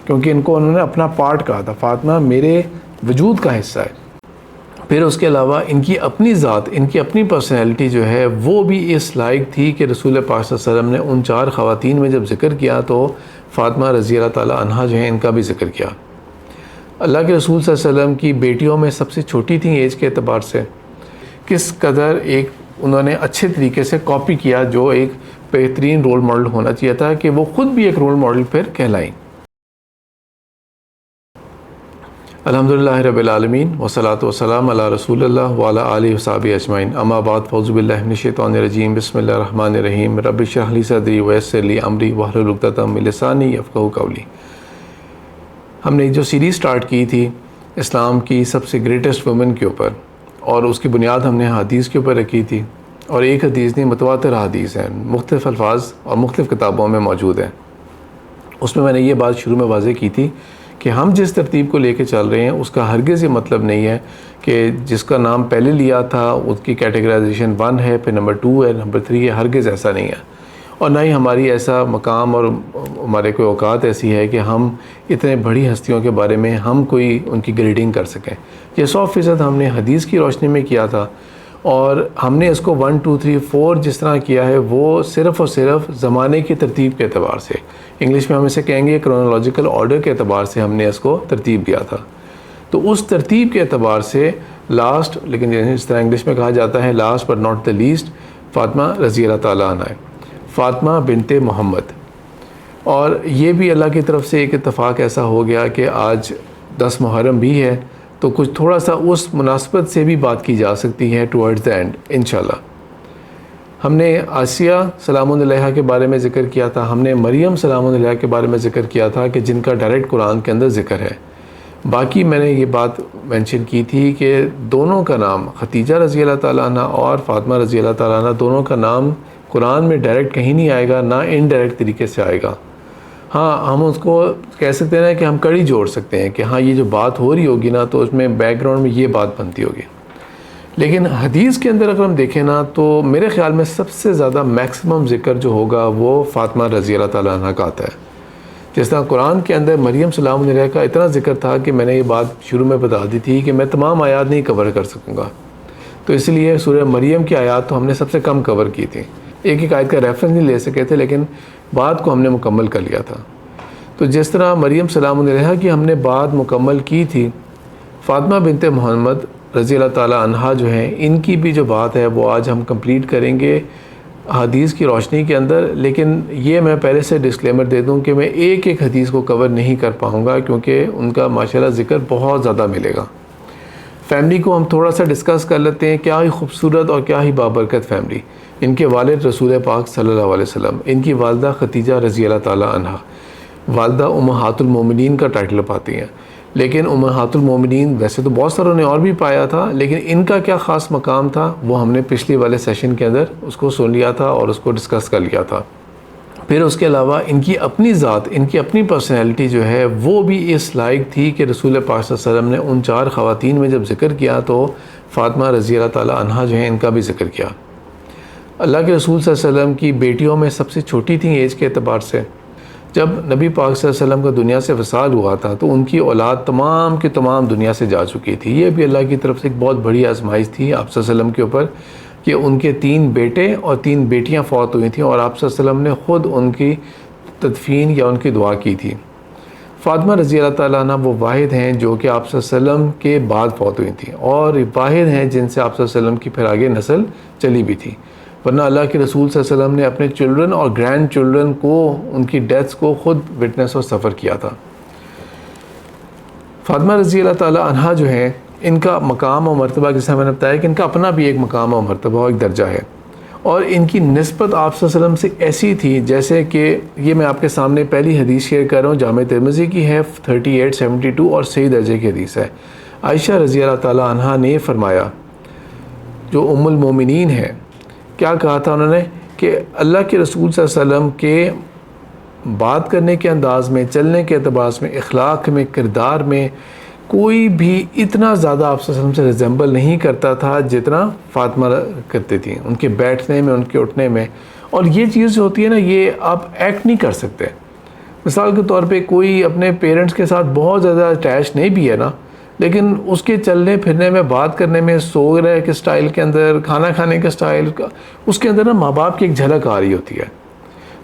کیونکہ ان کو انہوں نے اپنا پارٹ کہا تھا، فاطمہ میرے وجود کا حصہ ہے۔ پھر اس کے علاوہ ان کی اپنی ذات، ان کی اپنی پرسنالٹی جو ہے وہ بھی اس لائق تھی کہ رسول پاک صلی اللہ علیہ وسلم نے ان 4 خواتین میں جب ذکر کیا تو فاطمہ رضی اللہ تعالی عنہا جو ہیں ان کا بھی ذکر کیا۔ اللہ کے رسول صلی اللہ علیہ وسلم کی بیٹیوں میں سب سے چھوٹی تھیں ایج کے اعتبار سے، کس قدر ایک انہوں نے اچھے طریقے سے کاپی کیا جو ایک بہترین رول ماڈل ہونا چاہیے تھا کہ وہ خود بھی ایک رول ماڈل پھر کہلائیں۔ الحمدللہ رب العالمین والصلاۃ والسلام علی رسول اللہ وعلی آلہ وصحبہ اجمعین، اما بعد، فاعوذ باللہ من الشیطان الرجیم، بسم اللہ الرحمن الرحیم، رب اشرح لی صدری ویسر لی امری واحلل عقدۃ من لسانی یفقہوا قولی۔ ہم نے جو سیریز سٹارٹ کی تھی اسلام کی سب سے گریٹسٹ وومن کے اوپر، اور اس کی بنیاد ہم نے حدیث کے اوپر رکھی تھی، اور ایک حدیث نہیں متواتر حدیث ہیں، مختلف الفاظ اور مختلف کتابوں میں موجود ہیں۔ اس میں نے یہ بات شروع میں واضح کی تھی کہ ہم جس ترتیب کو لے کے چل رہے ہیں اس کا ہرگز یہ مطلب نہیں ہے کہ جس کا نام پہلے لیا تھا اس کی کیٹیگرائزیشن 1 ہے، پھر نمبر 2 ہے، نمبر 3 ہے، ہرگز ایسا نہیں ہے، اور نہ ہی ہماری ایسا مقام اور ہمارے کوئی اوقات ایسی ہے کہ ہم اتنے بڑی ہستیوں کے بارے میں ہم کوئی ان کی گریڈنگ کر سکیں۔ یہ 100% ہم نے حدیث کی روشنی میں کیا تھا، اور ہم نے اس کو 1 2 3 4 جس طرح کیا ہے وہ صرف اور صرف زمانے کی ترتیب کے اعتبار سے، انگلش میں ہم اسے کہیں گے کرونالوجیکل آرڈر کے اعتبار سے ہم نے اس کو ترتیب دیا تھا۔ تو اس ترتیب کے اعتبار سے لاسٹ، لیکن اس طرح انگلش میں کہا جاتا ہے last but not the least, Fatima رضی اللہ تعالیٰ عنہ ہے، فاطمہ بنت محمد۔ اور یہ بھی اللہ کی طرف سے ایک اتفاق ایسا ہو گیا کہ آج 10 محرم بھی ہے، تو کچھ تھوڑا سا اس مناسبت سے بھی بات کی جا سکتی ہے ٹورڈز دا اینڈ انشاءاللہ۔ ہم نے آسیہ سلام علیہا کے بارے میں ذکر کیا تھا، ہم نے مریم سلام علیہا کے بارے میں ذکر کیا تھا کہ جن کا ڈائریکٹ قرآن کے اندر ذکر ہے۔ باقی میں نے یہ بات مینشن کی تھی کہ دونوں کا نام، ختیجہ رضی اللہ تعالیٰ عنہ اور فاطمہ رضی اللہ تعالیٰ عنہ، دونوں کا نام قرآن میں ڈائریکٹ کہیں نہیں آئے گا، نہ انڈائریکٹ طریقے سے آئے گا۔ ہاں ہم اس کو کہہ سکتے ہیں کہ ہم کڑی جوڑ سکتے ہیں کہ ہاں یہ جو بات ہو رہی ہوگی نا تو اس میں بیک گراؤنڈ میں یہ بات بنتی ہوگی، لیکن حدیث کے اندر اگر ہم دیکھیں نا تو میرے خیال میں سب سے زیادہ میکسیمم ذکر جو ہوگا وہ فاطمہ رضی اللہ تعالیٰ عنہ کا آتا ہے۔ جس طرح قرآن کے اندر مریم سلام علیہا کا اتنا ذکر تھا کہ میں نے یہ بات شروع میں بتا دی تھی کہ میں تمام آیات نہیں کور کر سکوں گا، تو اس لیے سورہ مریم کی آیات تو ہم نے سب سے کم کور کی تھی، ایک آیت کا ریفرنس نہیں لے سکے تھے، لیکن بات کو ہم نے مکمل کر لیا تھا۔ تو جس طرح مریم سلام علیہا کی ہم نے بات مکمل کی تھی، فاطمہ بنت محمد رضی اللہ تعالیٰ عنہا جو ہیں ان کی بھی جو بات ہے وہ آج ہم کمپلیٹ کریں گے حدیث کی روشنی کے اندر۔ لیکن یہ میں پہلے سے ڈسکلیمر دے دوں کہ میں ایک ایک حدیث کو کور نہیں کر پاؤں گا کیونکہ ان کا ماشاءاللہ ذکر بہت زیادہ ملے گا۔ فیملی کو ہم تھوڑا سا ڈسکس کر لیتے ہیں، کیا ہی خوبصورت اور کیا ہی بابرکت فیملی۔ ان کے والد رسول پاک صلی اللہ علیہ وسلم، ان کی والدہ ختیجہ رضی اللہ تعالیٰ عنہا، والدہ امہات المومنین کا ٹائٹل پاتی ہیں، لیکن امہات المومنین ویسے تو بہت ساروں نے اور بھی پایا تھا، لیکن ان کا کیا خاص مقام تھا وہ ہم نے پچھلی والے سیشن کے اندر اس کو سن لیا تھا اور اس کو ڈسکس کر لیا تھا۔ پھر اس کے علاوہ ان کی اپنی ذات، ان کی اپنی پرسنالٹی جو ہے وہ بھی اس لائق تھی کہ رسول پاک صلی اللہ علیہ وسلم نے ان 4 خواتین میں جب ذکر کیا تو فاطمہ رضی اللہ تعالیٰ عنہا جو ہیں ان کا بھی ذکر کیا۔ اللہ کے رسول صلی اللہ علیہ وسلم کی بیٹیوں میں سب سے چھوٹی تھیں ایج کے اعتبار سے۔ جب نبی پاک صلی اللہ علیہ وسلم کا دنیا سے وصال ہوا تھا تو ان کی اولاد تمام کی تمام دنیا سے جا چکی تھی۔ یہ بھی اللہ کی طرف سے ایک بہت بڑی آزمائش تھی آپ صلی اللہ علیہ وسلم کے اوپر کہ ان کے 3 بیٹے اور 3 بیٹیاں فوت ہوئی تھیں، اور آپ صلی اللہ علیہ وسلم نے خود ان کی تدفین یا ان کی دعا کی تھی۔ فاطمہ رضی اللہ تعالیٰ عنہ وہ واحد ہیں جو کہ آپ صلی اللہ علیہ وسلم کے بعد فوت ہوئی تھیں، اور واحد ہیں جن سے آپ صلی اللہ علیہ وسلم کی پھر آگے نسل چلی بھی تھی، ورنہ اللہ کے رسول صلی اللہ علیہ وسلم نے اپنے چلڈرن اور گرینڈ چلڈرن کو ان کی ڈیتھس کو خود وٹنس اور سفر کیا تھا۔ فاطمہ رضی اللہ تعالیٰ عنہا جو ہیں ان کا مقام اور مرتبہ، جیسے میں نے بتایا کہ ان کا اپنا بھی ایک مقام اور مرتبہ اور ایک درجہ ہے، اور ان کی نسبت آپ صلی اللہ علیہ وسلم سے ایسی تھی جیسے کہ یہ میں آپ کے سامنے پہلی حدیث شیئر کر رہا ہوں، جامع ترمذی کی ہے 3872 اور صحیح درجے کی حدیث ہے۔ عائشہ رضی اللہ تعالیٰ عنہا نے فرمایا، جو ام المومنین ہے، کیا کہا تھا انہوں نے کہ اللہ کے رسول صلی اللہ علیہ وسلم کے بات کرنے کے انداز میں، چلنے کے اعتبار میں، اخلاق میں، کردار میں کوئی بھی اتنا زیادہ آپ صلی اللہ علیہ وسلم سے ریزمبل نہیں کرتا تھا جتنا فاطمہ کرتی تھیں، ان کے بیٹھنے میں، ان کے اٹھنے میں۔ اور یہ چیز جو ہوتی ہے نا، یہ آپ ایکٹ نہیں کر سکتے، مثال کے طور پہ کوئی اپنے پیرنٹس کے ساتھ بہت زیادہ اٹیچ نہیں بھی ہے نا، لیکن اس کے چلنے پھرنے میں، بات کرنے میں، سو رہے کے سٹائل کے اندر، کھانا کھانے کے سٹائل کا، اس کے اندر نا ماں باپ کی ایک جھلک آ رہی ہوتی ہے۔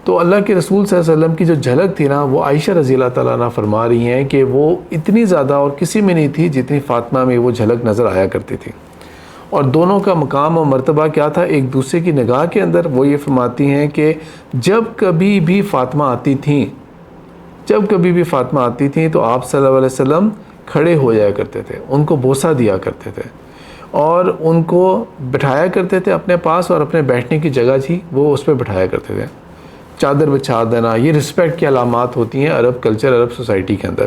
تو اللہ کے رسول صلی اللہ علیہ وسلم کی جو جھلک تھی نا، وہ عائشہ رضی اللہ تعالیٰ عنہ فرما رہی ہیں کہ وہ اتنی زیادہ اور کسی میں نہیں تھی جتنی فاطمہ میں وہ جھلک نظر آیا کرتی تھی۔ اور دونوں کا مقام اور مرتبہ کیا تھا ایک دوسرے کی نگاہ کے اندر؟ وہ یہ فرماتی ہیں کہ جب کبھی بھی فاطمہ آتی تھیں تو آپ صلی اللہ علیہ وسلم کھڑے ہو جایا کرتے تھے، ان کو بوسہ دیا کرتے تھے اور ان کو بٹھایا کرتے تھے اپنے پاس، اور اپنے بیٹھنے کی جگہ تھی وہ اس پہ بٹھایا کرتے تھے۔ چادر بچھا دینا، یہ رسپیکٹ کی علامات ہوتی ہیں عرب کلچر، عرب سوسائٹی کے اندر۔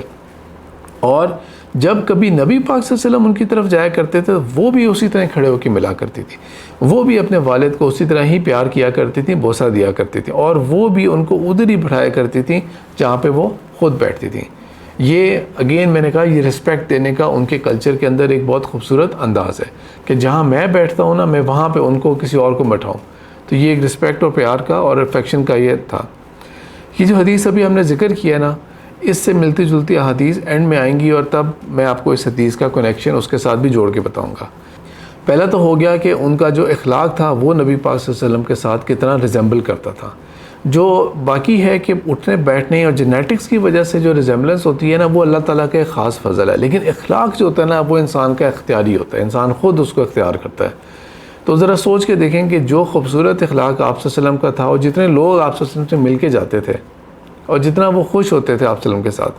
اور جب کبھی نبی پاک صلی اللہ علیہ وسلم ان کی طرف جایا کرتے تھے، وہ بھی اسی طرح کھڑے ہو کے ملا کرتی تھی، وہ بھی اپنے والد کو اسی طرح ہی پیار کیا کرتی تھیں، بوسہ دیا کرتی تھیں، اور وہ بھی ان کو ادھر ہی بٹھایا کرتی تھیں جہاں پہ وہ خود بیٹھتی تھیں۔ یہ اگین میں نے کہا، یہ رسپیکٹ دینے کا ان کے کلچر کے اندر ایک بہت خوبصورت انداز ہے کہ جہاں میں بیٹھتا ہوں نا، میں وہاں پہ ان کو کسی اور کو بٹھاؤں۔ تو یہ ایک رسپیکٹ اور پیار کا اور افیکشن کا یہ تھا۔ یہ جو حدیث ابھی ہم نے ذکر کیا نا، اس سے ملتی جلتی احادیث اینڈ میں آئیں گی، اور تب میں آپ کو اس حدیث کا کنیکشن اس کے ساتھ بھی جوڑ کے بتاؤں گا۔ پہلا تو ہو گیا کہ ان کا جو اخلاق تھا وہ نبی پاک صلی اللہ علیہ وسلم کے ساتھ کتنا ریزمبل کرتا تھا۔ جو باقی ہے کہ اٹھنے بیٹھنے اور جینیٹکس کی وجہ سے جو ریزمبلنس ہوتی ہے نا، وہ اللہ تعالیٰ کا ایک خاص فضل ہے، لیکن اخلاق جو ہوتا ہے نا، وہ انسان کا اختیاری ہوتا ہے، انسان خود اس کو اختیار کرتا ہے۔ تو ذرا سوچ کے دیکھیں کہ جو خوبصورت اخلاق آپ صلی اللہ علیہ وسلم کا تھا، اور جتنے لوگ آپ صلی اللہ علیہ وسلم سے مل کے جاتے تھے اور جتنا وہ خوش ہوتے تھے آپ صلی اللہ علیہ وسلم کے ساتھ،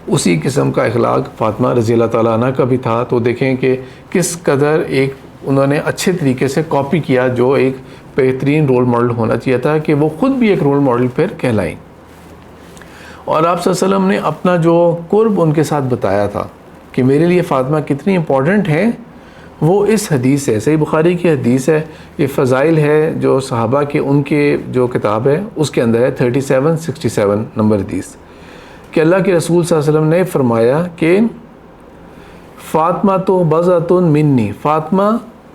اسی قسم کا اخلاق فاطمہ رضی اللہ تعالیٰ عنہ کا بھی تھا۔ تو دیکھیں کہ کس قدر ایک انہوں نے اچھے طریقے سے کاپی کیا، جو ایک بہترین رول ماڈل ہونا چاہیے تھا کہ وہ خود بھی ایک رول ماڈل پھر کہلائیں۔ اور آپ صلی اللہ علیہ وسلم نے اپنا جو قرب ان کے ساتھ بتایا تھا کہ میرے لیے فاطمہ کتنی امپورٹنٹ ہے، وہ اس حدیث ہے، صحیح بخاری کی حدیث ہے، یہ فضائل ہے جو صحابہ کے، ان کے جو کتاب ہے اس کے اندر ہے 3767 نمبر حدیث، کہ اللہ کے رسول صلی اللہ علیہ وسلم نے فرمایا کہ فاطمہ تو بضعۃ منی، فاطمہ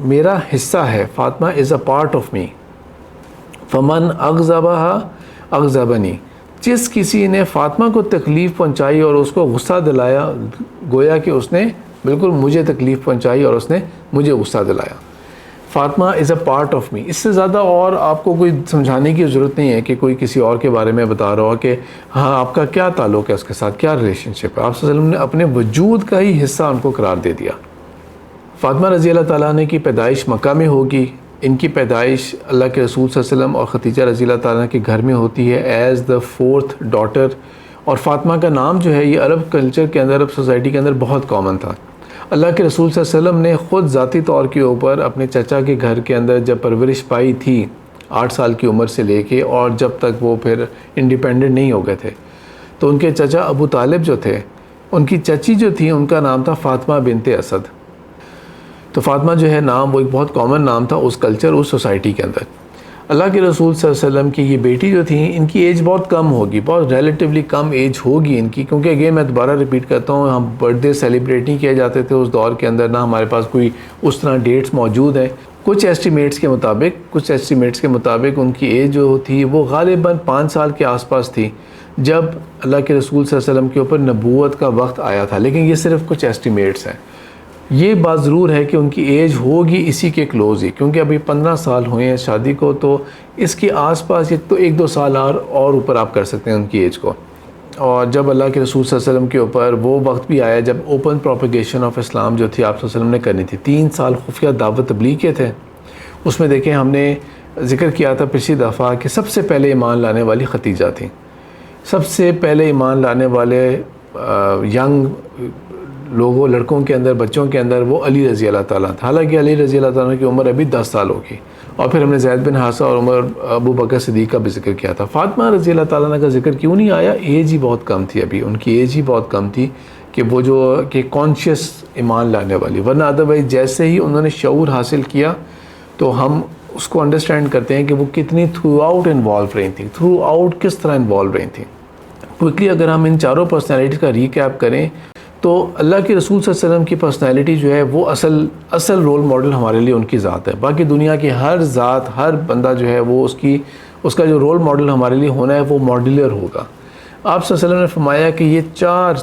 میرا حصہ ہے، فاطمہ از اے پارٹ آف می، فمن اغضبہا اغضبنی، جس کسی نے فاطمہ کو تکلیف پہنچائی اور اس کو غصہ دلایا، گویا کہ اس نے بالکل مجھے تکلیف پہنچائی اور اس نے مجھے غصہ دلایا۔ فاطمہ از اے پارٹ آف می، اس سے زیادہ اور آپ کو کوئی سمجھانے کی ضرورت نہیں ہے کہ کوئی کسی اور کے بارے میں بتا رہا ہو کہ ہاں آپ کا کیا تعلق ہے اس کے ساتھ، کیا ریلیشن شپ ہے۔ آپ صلی اللہ علیہ وسلم نے اپنے وجود کا ہی حصہ ان کو قرار دے دیا۔ فاطمہ رضی اللہ تعالیٰ عنہ کی پیدائش مکہ میں ہوگی، ان کی پیدائش اللہ کے رسول صلی اللہ علیہ وسلم اور خدیجہ رضی اللہ تعالیٰ عنہ کے گھر میں ہوتی ہے ایز دا 4th ڈاٹر۔ اور فاطمہ کا نام جو ہے یہ عرب کلچر کے اندر، عرب سوسائٹی کے اندر بہت کامن تھا۔ اللہ کے رسول صلی اللہ علیہ وسلم نے خود ذاتی طور کے اوپر اپنے چچا کے گھر کے اندر جب پرورش پائی تھی 8 سال کی عمر سے لے کے، اور جب تک وہ پھر انڈیپینڈنٹ نہیں ہو گئے تھے، تو ان کے چچا ابو طالب جو تھے، ان کی چچی جو تھی ان کا نام تھا فاطمہ بنت اسد۔ تو فاطمہ جو ہے نام، وہ ایک بہت کامن نام تھا اس کلچر، اس سوسائٹی کے اندر۔ اللہ کے رسول صلی اللہ علیہ وسلم کی یہ بیٹی جو تھیں، ان کی ایج بہت کم ہوگی، بہت ریلیٹیولی کم ایج ہوگی ان کی، کیونکہ اگین میں دوبارہ ریپیٹ کرتا ہوں، ہم برتھ ڈے سیلیبریٹ نہیں کیے جاتے تھے اس دور کے اندر، نہ ہمارے پاس کوئی اس طرح ڈیٹس موجود ہیں۔ کچھ ایسٹیمیٹس کے مطابق ان کی ایج جو تھی وہ غالباً 5 سال کے آس پاس تھی جب اللہ کے رسول صلی اللہ علیہ وسلم کے اوپر نبوت کا وقت آیا تھا، لیکن یہ صرف کچھ ایسٹیمیٹس ہیں۔ یہ بات ضرور ہے کہ ان کی ایج ہوگی اسی کے کلوز ہی، کیونکہ ابھی 15 سال ہوئے ہیں شادی کو، تو اس کے آس پاس تو 1-2 سال اور اوپر آپ کر سکتے ہیں ان کی ایج کو۔ اور جب اللہ کے رسول صلی اللہ علیہ وسلم کے اوپر وہ وقت بھی آیا جب اوپن پروپیگیشن آف اسلام جو تھی آپ صلی اللہ علیہ وسلم نے کرنی تھی، 3 سال خفیہ دعوت تبلیغ کے تھے، اس میں دیکھیں ہم نے ذکر کیا تھا پچھلی دفعہ کہ سب سے پہلے ایمان لانے والی خدیجہ تھیں، سب سے پہلے ایمان لانے والے ینگ لوگوں، لڑکوں کے اندر، بچوں کے اندر وہ علی رضی اللہ تعالیٰ تھا، حالانکہ علی رضی اللہ تعالیٰ کی عمر ابھی 10 سال ہوگی، اور پھر ہم نے زید بن حارثہ اور عمر ابو بکر صدیق کا بھی ذکر کیا تھا۔ فاطمہ رضی اللہ تعالیٰ کا ذکر کیوں نہیں آیا؟ ایج ہی بہت کم تھی، ابھی ان کی ایج ہی بہت کم تھی کہ وہ جو کہ کانشیس ایمان لانے والی، ورنہ ادروائز جیسے ہی انہوں نے شعور حاصل کیا تو ہم اس کو انڈرسٹینڈ کرتے ہیں کہ وہ کتنی تھرو آؤٹ انوالو رہی تھیں، تھرو آؤٹ کس طرح انوالو رہی تھیں۔ کوئکلی اگر ہم ان چاروں پرسنالٹیز کا ریکیپ کریں تو اللہ کے رسول صلی اللہ علیہ وسلم کی پرسنالٹی جو ہے وہ اصل رول ماڈل ہمارے لیے ان کی ذات ہے۔ باقی دنیا کی ہر ذات، ہر بندہ جو ہے وہ اس کا جو رول ماڈل ہمارے لیے ہونا ہے وہ ماڈولر ہوگا، آپ صلی اللہ علیہ وسلم نے فرمایا کہ یہ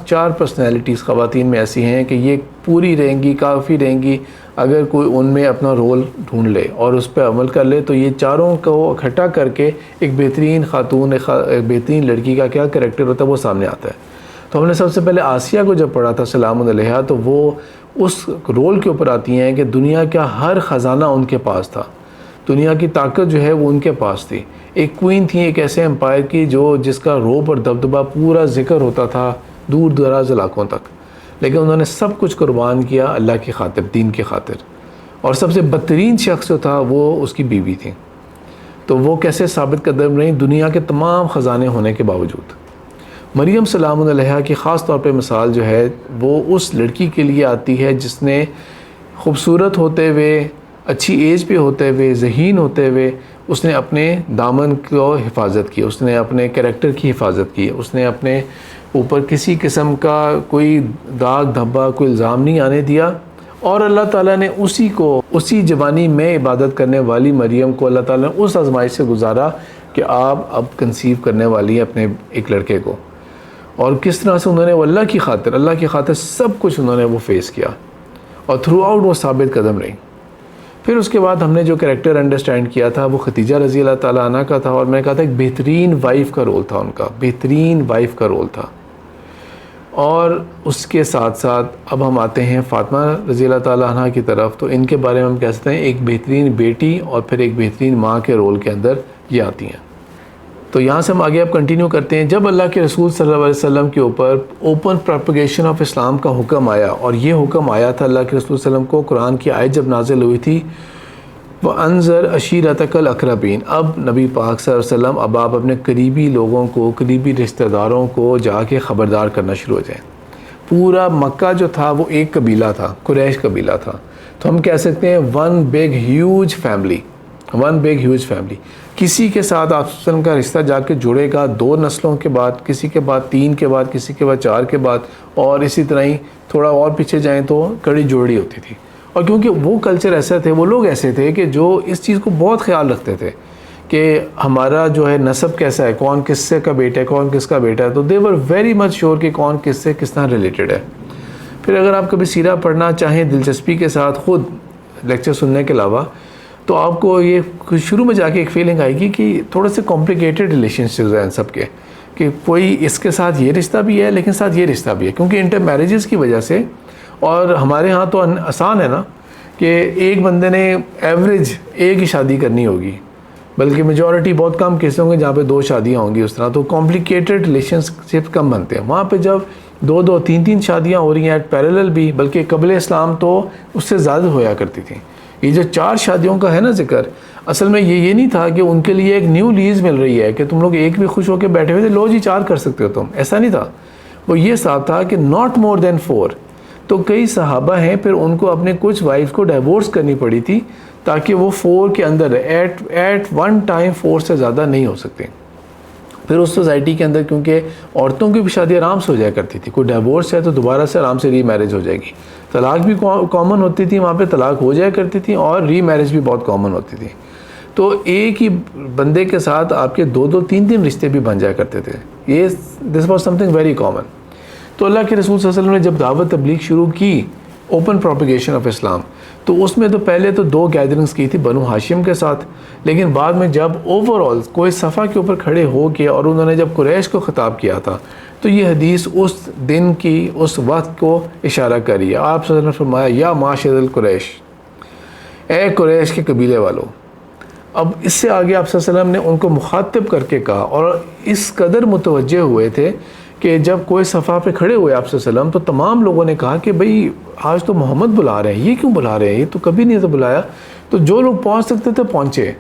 چار پرسنالٹیز خواتین میں ایسی ہیں کہ یہ پوری رہیں گی، کافی رہیں گی، اگر کوئی ان میں اپنا رول ڈھونڈ لے اور اس پہ عمل کر لے تو یہ چاروں کو اکٹھا کر کے ایک بہترین خاتون، ایک بہترین لڑکی کا کیا کریکٹر ہوتا ہے وہ سامنے آتا ہے۔ تو ہم نے سب سے پہلے آسیہ کو جب پڑھا تھا سلام علیہا، تو وہ اس رول کے اوپر آتی ہیں کہ دنیا کا ہر خزانہ ان کے پاس تھا، دنیا کی طاقت جو ہے وہ ان کے پاس تھی، ایک کوئین تھی ایک ایسے امپائر کی جس کا روب اور دبدبہ پورا ذکر ہوتا تھا دور دراز علاقوں تک، لیکن انہوں نے سب کچھ قربان کیا اللہ کی خاطر، دین کی خاطر، اور سب سے بدترین شخص جو تھا وہ اس کی بیوی تھی۔ تو وہ کیسے ثابت قدم رہیں دنیا کے تمام خزانے ہونے کے باوجود۔ مریم سلام علیہا کی خاص طور پہ مثال جو ہے وہ اس لڑکی کے لیے آتی ہے جس نے خوبصورت ہوتے ہوئے، اچھی ایج پہ ہوتے ہوئے، ذہین ہوتے ہوئے اس نے اپنے دامن کو حفاظت کی، اس نے اپنے کریکٹر کی حفاظت کی، اس نے اپنے اوپر کسی قسم کا کوئی داغ دھبا، کوئی الزام نہیں آنے دیا، اور اللہ تعالیٰ نے اسی جوانی میں عبادت کرنے والی مریم کو اللہ تعالیٰ نے اس آزمائش سے گزارا کہ آپ اب کنسیو کرنے والی ہیں اپنے ایک لڑکے کو، اور کس طرح سے انہوں نے وہ اللہ کی خاطر سب کچھ انہوں نے وہ فیس کیا، اور تھرو آؤٹ وہ ثابت قدم رہی۔ پھر اس کے بعد ہم نے جو کریکٹر انڈرسٹینڈ کیا تھا وہ خدیجہ رضی اللہ تعالیٰ عنہ کا تھا، اور میں نے کہا تھا ایک بہترین وائف کا رول تھا، ان کا بہترین وائف کا رول تھا۔ اور اس کے ساتھ ساتھ اب ہم آتے ہیں فاطمہ رضی اللہ تعالیٰ عنہ کی طرف، تو ان کے بارے میں ہم کہہ سکتے ہیں ایک بہترین بیٹی اور پھر ایک بہترین ماں کے رول کے اندر یہ آتی ہیں۔ تو یہاں سے ہم آگے اب کنٹینیو کرتے ہیں۔ جب اللہ کے رسول صلی اللہ علیہ وسلم کے اوپر اوپن پروپیگیشن آف اسلام کا حکم آیا، اور یہ حکم آیا تھا اللہ کے رسول صلی اللہ علیہ وسلم کو، قرآن کی آیت جب نازل ہوئی تھی وَأَنذِرْ عَشِيرَتَكَ الْأَقْرَبِينَ، اب نبی پاک صلی اللہ علیہ وسلم اب آپ اپنے قریبی لوگوں کو، قریبی رشتہ داروں کو جا کے خبردار کرنا شروع ہو جائیں۔ پورا مکہ جو تھا وہ ایک قبیلہ تھا، قریش قبیلہ تھا، تو ہم کہہ سکتے ہیں ون بگ ہیوج فیملی۔ کسی کے ساتھ آپ صلی اللہ علیہ وسلم کا رشتہ جا کے جڑے گا 2 نسلوں کے بعد، کسی کے بعد 3 کے بعد، کسی کے بعد 4 کے بعد، اور اسی طرح ہی تھوڑا اور پیچھے جائیں تو کڑی جوڑی ہوتی تھی۔ اور کیونکہ وہ کلچر ایسا تھے، وہ لوگ ایسے تھے کہ جو اس چیز کو بہت خیال رکھتے تھے کہ ہمارا جو ہے نسب کیسا ہے، کون کس سے کا بیٹا ہے، کون کس کا بیٹا ہے، تو دے ور ویری مچ شیور کہ کون کس سے کس طرح ریلیٹڈ ہے۔ پھر اگر آپ کبھی سیرہ پڑھنا چاہیں دلچسپی کے ساتھ خود لیکچر سننے کے علاوہ، تو آپ کو یہ شروع میں جا کے ایک فیلنگ آئے گی کہ تھوڑے سے کمپلیکیٹڈ ریلیشن شپس ہیں ان سب کے، کہ کوئی اس کے ساتھ یہ رشتہ بھی ہے لیکن ساتھ یہ رشتہ بھی ہے، کیونکہ انٹر میریجز کی وجہ سے۔ اور ہمارے ہاں تو آسان ہے نا کہ ایک بندے نے ایوریج ایک ہی شادی کرنی ہوگی، بلکہ میجورٹی بہت کم کیسے ہوں گے جہاں پہ 2 شادیاں ہوں گی، اس طرح تو کمپلیکیٹڈ ریلیشن شپ کم بنتے ہیں۔ وہاں پہ جب 2 3 شادیاں ہو رہی ہیں ایٹ پیرلل بھی، بلکہ قبل اسلام تو اس سے زیادہ ہویا کرتی تھیں۔ یہ جو 4 شادیوں کا ہے نا ذکر، اصل میں یہ نہیں تھا کہ ان کے لیے ایک نیو لیز مل رہی ہے کہ تم لوگ ایک بھی خوش ہو کے بیٹھے ہوئے تھے، لو جی 4 کر سکتے ہو تم، ایسا نہیں تھا۔ وہ یہ صاحب تھا کہ ناٹ مور دین 4۔ تو کئی صحابہ ہیں پھر ان کو اپنے کچھ وائف کو ڈیورس کرنی پڑی تھی تاکہ وہ 4 کے اندر ایٹ ون ٹائم 4 سے زیادہ نہیں ہو سکتے۔ پھر اس سوسائٹی کے اندر کیونکہ عورتوں کی بھی شادی آرام سے ہو جایا کرتی تھی، کوئی ڈیورس ہے تو دوبارہ سے آرام سے ری میرج ہو جائے گی، طلاق بھی کامن ہوتی تھی وہاں پہ، طلاق ہو جایا کرتی تھی، اور ری میرج بھی بہت کامن ہوتی تھی۔ تو ایک ہی بندے کے ساتھ آپ کے 2 3 رشتے بھی بن جایا کرتے تھے، یہ this was some thing very common. تو اللہ کے رسول صلی اللہ علیہ وسلم نے جب دعوت تبلیغ شروع کی، اوپن پروپیگیشن آف اسلام، تو اس میں تو پہلے تو 2 گیدرنگز کی تھی بنو ہاشم کے ساتھ، لیکن بعد میں جب اوور آل کوئی صفحہ کے اوپر کھڑے ہو کے اور انہوں نے جب قریش کو خطاب کیا تھا، تو یہ حدیث اس دن کی، اس وقت کو اشارہ کری ہے۔ آپ صلی اللہ علیہ وسلم نے فرمایا یا معاشر القریش، اے قریش کے قبیلے والو۔ اب اس سے آگے آپ صلی اللہ علیہ وسلم نے ان کو مخاطب کر کے کہا، اور اس قدر متوجہ ہوئے تھے کہ جب کوئی صفحہ پہ کھڑے ہوئے آپ صلی اللہ علیہ وسلم، تو تمام لوگوں نے کہا کہ بھئی آج تو محمد بلا رہے ہیں، یہ کیوں بلا رہے ہیں، یہ تو کبھی نہیں تھا بلایا۔ تو جو لوگ پہنچ سکتے تھے پہنچے،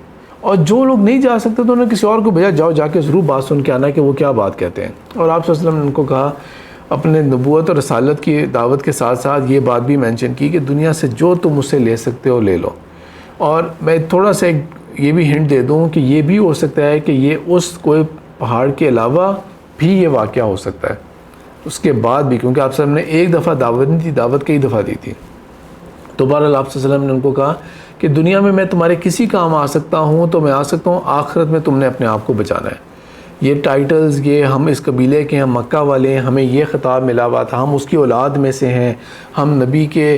اور جو لوگ نہیں جا سکتے تو انہوں نے کسی اور کو بھیجا، جاؤ جا کے ضرور بات سن کے آنا کہ وہ کیا بات کہتے ہیں۔ اور آپ صلی اللہ علیہ وسلم نے ان کو کہا، اپنے نبوت اور رسالت کی دعوت کے ساتھ ساتھ یہ بات بھی مینشن کی کہ دنیا سے جو تم مجھ سے لے سکتے ہو لے لو۔ اور میں تھوڑا سا یہ بھی ہنٹ دے دوں کہ یہ بھی ہو سکتا ہے کہ یہ اس کوئی پہاڑ کے علاوہ بھی یہ واقعہ ہو سکتا ہے اس کے بعد بھی، کیونکہ آپ صلی اللہ علیہ وسلم نے ایک دفعہ دعوت نہیں تھی، دعوت کئی دفعہ دی تھی۔ تو بہرحال آپ صلی اللہ علیہ وسلم نے ان کو کہا کہ دنیا میں تمہارے کسی کام آ سکتا ہوں تو میں آ سکتا ہوں، آخرت میں تم نے اپنے آپ کو بچانا ہے۔ یہ ٹائٹلز، یہ ہم اس قبیلے کے ہیں، مکہ والے ہیں، ہمیں یہ خطاب ملا ہوا تھا، ہم اس کی اولاد میں سے ہیں، ہم نبی کے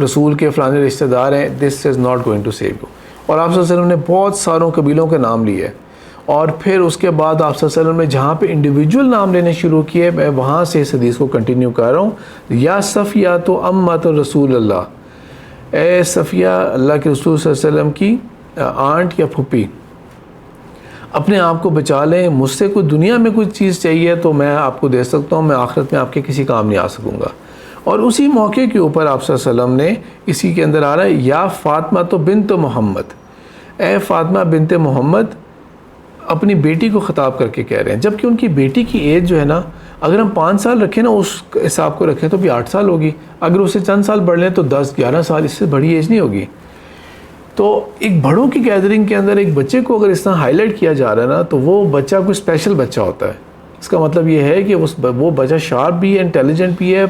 رسول کے فلانے رشتہ دار ہیں، this is not going to save you. اور آپ صلی اللہ علیہ وسلم نے بہت ساروں قبیلوں کے نام لیے. اور پھر اس کے بعد آپ صلی اللہ علیہ وسلم نے جہاں پہ انڈیویجول نام لینے شروع کیے، میں وہاں سے اس حدیث کو کنٹینیو کر رہا ہوں. یا صفیہ تو امت رسول اللہ، اے صفیہ اللہ کے رسول صلی اللہ علیہ وسلم کی آنٹ یا پھپھی، اپنے آپ کو بچا لیں. مجھ سے کوئی دنیا میں کوئی چیز چاہیے تو میں آپ کو دے سکتا ہوں، میں آخرت میں آپ کے کسی کام نہیں آ سکوں گا. اور اسی موقع کے اوپر آپ صلی اللہ علیہ وسلم نے اسی کے اندر آ رہا ہے یا فاطمہ تو بنت محمد، اے فاطمہ بنت محمد، اپنی بیٹی کو خطاب کر کے کہہ رہے ہیں. جبکہ ان کی بیٹی کی ایج جو ہے نا، اگر ہم 5 سال رکھیں نا، اس حساب کو رکھیں تو بھی 8 سال ہوگی. اگر اسے چند سال بڑھ لیں تو 10-11 سال، اس سے بڑی ایج نہیں ہوگی. تو ایک بڑوں کی گیدرنگ کے اندر ایک بچے کو اگر اس طرح ہائی لائٹ کیا جا رہا ہے نا، تو وہ بچہ کوئی اسپیشل بچہ ہوتا ہے. اس کا مطلب یہ ہے کہ وہ بچہ شارپ بھی ہے، انٹیلیجنٹ بھی ہے.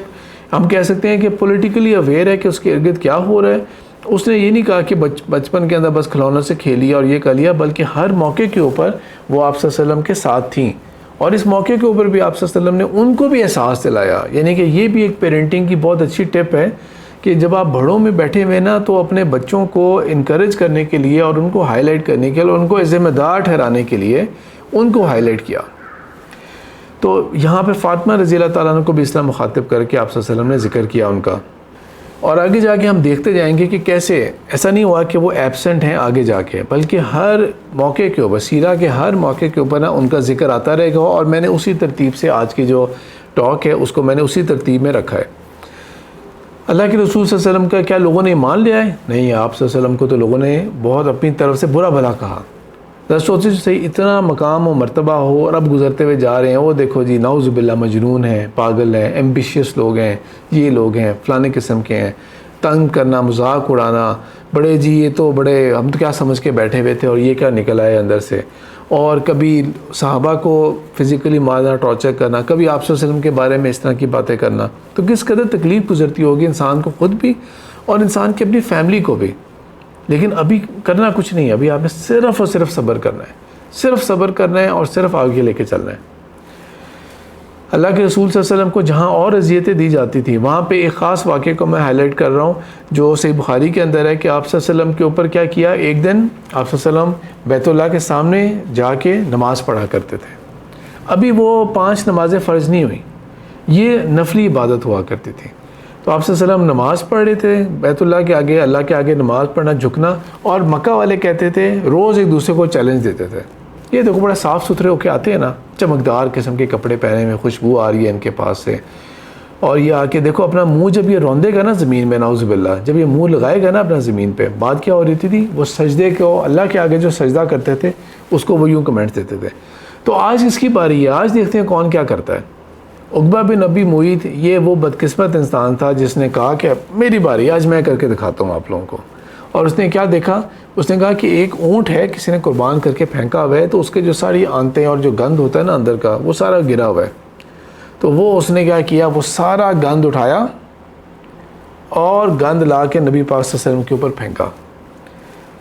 ہم کہہ سکتے ہیں کہ پولیٹیکلی اویئر ہے کہ اس کے ارد گرد کیا ہو رہا ہے. اس نے یہ نہیں کہا کہ بچپن کے اندر بس کھلونوں سے کھیلیا اور یہ کر لیا، بلکہ ہر موقع کے اوپر وہ آپ صلی اللہ علیہ وسلم کے ساتھ تھیں. اور اس موقع کے اوپر بھی آپ صلی اللہ علیہ وسلم نے ان کو بھی احساس دلایا. یعنی کہ یہ بھی ایک پیرنٹنگ کی بہت اچھی ٹپ ہے کہ جب آپ بڑوں میں بیٹھے ہوئے نا، تو اپنے بچوں کو انکریج کرنے کے لیے اور ان کو ہائی لائٹ کرنے کے لیے اور ان کو ذمہ دار ٹھہرانے کے لیے ان کو ہائی لائٹ کیا. تو یہاں پہ فاطمہ رضی اللہ تعالیٰ عنہ کو بھی اس طرح مخاطب کر کے آپ صلی اللہ علیہ وسلم نے ذکر کیا ان کا. اور آگے جا کے ہم دیکھتے جائیں گے کہ کیسے ایسا نہیں ہوا کہ وہ ایبسنٹ ہیں آگے جا کے، بلکہ ہر موقع کے اوپر، سیرہ کے ہر موقع کے اوپر نا ان کا ذکر آتا رہے گا. اور میں نے اسی ترتیب سے آج کی جو ٹاک ہے اس کو میں نے اسی ترتیب میں رکھا ہے. اللہ کے رسول صلی اللہ علیہ وسلم کا کیا لوگوں نے مان لیا ہے؟ نہیں، آپ صلی اللہ علیہ وسلم کو تو لوگوں نے بہت اپنی طرف سے برا بھلا کہا. سوچے صحیح، اتنا مقام و مرتبہ ہو اور اب گزرتے ہوئے جا رہے ہیں، وہ دیکھو جی نعوذ باللہ مجنون ہیں، پاگل ہیں، ایمبیشیس لوگ ہیں، یہ لوگ ہیں، فلانے قسم کے ہیں، تنگ کرنا، مذاق اڑانا، بڑے جی یہ تو بڑے ہم تو کیا سمجھ کے بیٹھے ہوئے تھے اور یہ کیا نکل آئے اندر سے. اور کبھی صحابہ کو فزیکلی مارنا، ٹارچر کرنا، کبھی آپ صلی اللہ علیہ وسلم کے بارے میں اس طرح کی باتیں کرنا. تو کس قدر تکلیف گزرتی ہوگی انسان کو خود بھی اور انسان کی اپنی فیملی کو بھی. لیکن ابھی کرنا کچھ نہیں، ابھی آپ نے صرف اور صرف صبر کرنا ہے، صرف صبر کرنا ہے اور صرف آگے لے کے چلنا ہے. اللہ کے رسول صلی اللہ علیہ وسلم کو جہاں اور اذیتیں دی جاتی تھیں، وہاں پہ ایک خاص واقعے کو میں ہائی لائٹ کر رہا ہوں جو صحیح بخاری کے اندر ہے کہ آپ صلی اللہ علیہ وسلم کے اوپر کیا کیا. ایک دن آپ صلی اللہ علیہ وسلم بیت اللہ کے سامنے جا کے نماز پڑھا کرتے تھے. ابھی وہ 5 نمازیں فرض نہیں ہوئیں، یہ نفلی عبادت ہوا کرتی تھی. تو آپ صلی اللہ علیہ وسلم نماز پڑھ رہے تھے بیت اللہ کے آگے، اللہ کے آگے نماز پڑھنا، جھکنا. اور مکہ والے کہتے تھے، روز ایک دوسرے کو چیلنج دیتے تھے، یہ دیکھو بڑا صاف ستھرے ہو کے آتے ہیں نا، چمکدار قسم کے کپڑے پہنے میں، خوشبو آ رہی ہے ان کے پاس سے، اور یہ آ کے دیکھو اپنا منہ جب یہ روندے گا نا زمین میں، نعوذ باللہ، جب یہ منہ لگائے گا نا اپنا زمین پہ، بات کیا ہو رہی تھی؟ وہ سجدے کو اللہ کے آگے جو سجدہ کرتے تھے اس کو وہ یوں کمنٹس دیتے تھے. تو آج اس کی باری ہے، آج دیکھتے ہیں کون کیا کرتا ہے. عقبہ بن ابی معیط، یہ وہ بدقسمت انسان تھا جس نے کہا کہ میری باری، آج میں کر کے دکھاتا ہوں آپ لوگوں کو. اور اس نے کیا دیکھا؟ اس نے کہا کہ ایک اونٹ ہے کسی نے قربان کر کے پھینکا ہوا ہے، تو اس کے جو ساری آنتیں اور جو گند ہوتا ہے نا اندر کا، وہ سارا گرا ہوا ہے. تو وہ اس نے کیا کیا، وہ سارا گند اٹھایا اور گند لا کے نبی پاک صلی اللہ علیہ وسلم کے اوپر پھینکا.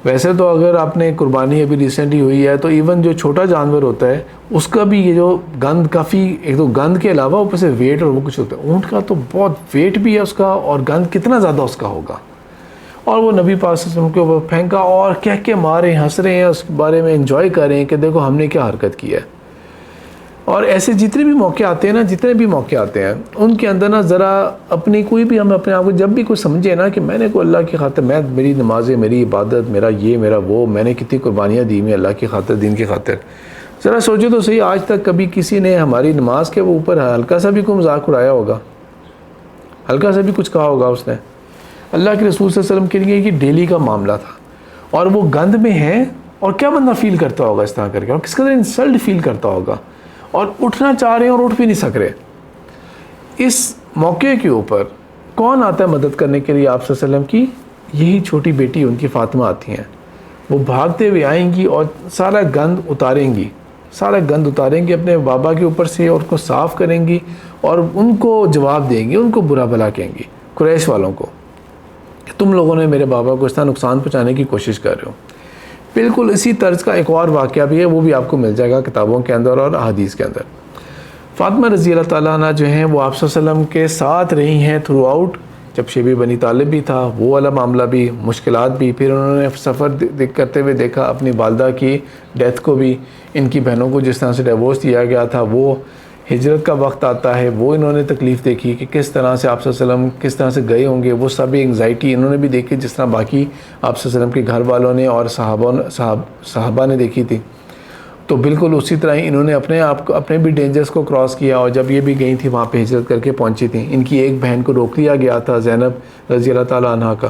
ویسے تو اگر آپ نے قربانی ابھی ریسنٹلی ہوئی ہے تو ایون جو چھوٹا جانور ہوتا ہے اس کا بھی یہ جو گند کافی، ایک تو گند کے علاوہ اوپر سے ویٹ اور وہ کچھ ہوتا ہے. اونٹ کا تو بہت ویٹ بھی ہے اس کا، اور گند کتنا زیادہ اس کا ہوگا. اور وہ نبی پاک صلی اللہ علیہ وسلم کے اوپر پھینکا اور کہہ کے مارے، ہنس رہے ہیں، اس کے بارے میں انجوائے کر رہے ہیں کہ دیکھو ہم نے کیا حرکت کی ہے. اور ایسے جتنے بھی موقع آتے ہیں نا، جتنے بھی موقع آتے ہیں ان کے اندر نا ذرا اپنی کوئی بھی، ہم اپنے آپ کو جب بھی کوئی سمجھے نا کہ میں نے کوئی اللہ کی خاطر، میں میری نمازیں، میری عبادت، میرا یہ میرا وہ، میں نے کتنی قربانیاں دی میں اللہ کی خاطر، دین کی خاطر. ذرا سوچو تو صحیح، آج تک کبھی کسی نے ہماری نماز کے اوپر ہلکا سا بھی کوئی مذاق اڑایا ہوگا؟ ہلکا سا بھی کچھ کہا ہوگا اس نے؟ اللہ کے رسول صلی اللہ علیہ وسلم کے لیے یہ ڈیلی کا معاملہ تھا. اور وہ گند میں ہے، اور کیا بندہ فیل کرتا ہوگا اس طرح کر کے، اور کس قدر انسلٹ فیل کرتا ہوگا، اور اٹھنا چاہ رہے ہیں اور اٹھ بھی نہیں سک رہے. اس موقع کے اوپر کون آتا ہے مدد کرنے کے لیے آپ صلی اللہ علیہ وسلم کی؟ یہی چھوٹی بیٹی ان کی فاطمہ آتی ہیں. وہ بھاگتے ہوئے آئیں گی اور سارا گند اتاریں گی، سارا گند اتاریں گی اپنے بابا کے اوپر سے، اور کو صاف کریں گی اور ان کو جواب دیں گی، ان کو برا بھلا کہیں گی قریش والوں کو کہ تم لوگوں نے میرے بابا کو اس طرح نقصان پہنچانے کی کوشش کر رہے ہو. بالکل اسی طرز کا ایک اور واقعہ بھی ہے، وہ بھی آپ کو مل جائے گا کتابوں کے اندر اور احادیث کے اندر۔ فاطمہ رضی اللہ تعالیٰ عنہ جو ہیں وہ آپ صلی اللہ علیہ وسلم کے ساتھ رہی ہیں تھرو آؤٹ، جب شیب بنی طالب بھی تھا وہ والا معاملہ بھی، مشکلات بھی، پھر انہوں نے سفر کرتے ہوئے دیکھا اپنی والدہ کی ڈیتھ کو بھی، ان کی بہنوں کو جس طرح سے ڈیورس دیا گیا تھا، وہ ہجرت کا وقت آتا ہے وہ انہوں نے تکلیف دیکھی کہ کس طرح سے آپ صلی اللہ علیہ وسلم کس طرح سے گئے ہوں گے، وہ سب انگزائٹی انہوں نے بھی دیکھی جس طرح باقی آپ صلی اللہ علیہ وسلم کے گھر والوں نے اور صحابہ نے دیکھی تھی۔ تو بالکل اسی طرح ہی انہوں نے اپنے بھی ڈینجرز کو کراس کیا، اور جب یہ بھی گئی تھی وہاں پہ ہجرت کر کے پہنچی تھیں، ان کی ایک بہن کو روک لیا گیا تھا زینب رضی اللہ تعالیٰ عنہ کا۔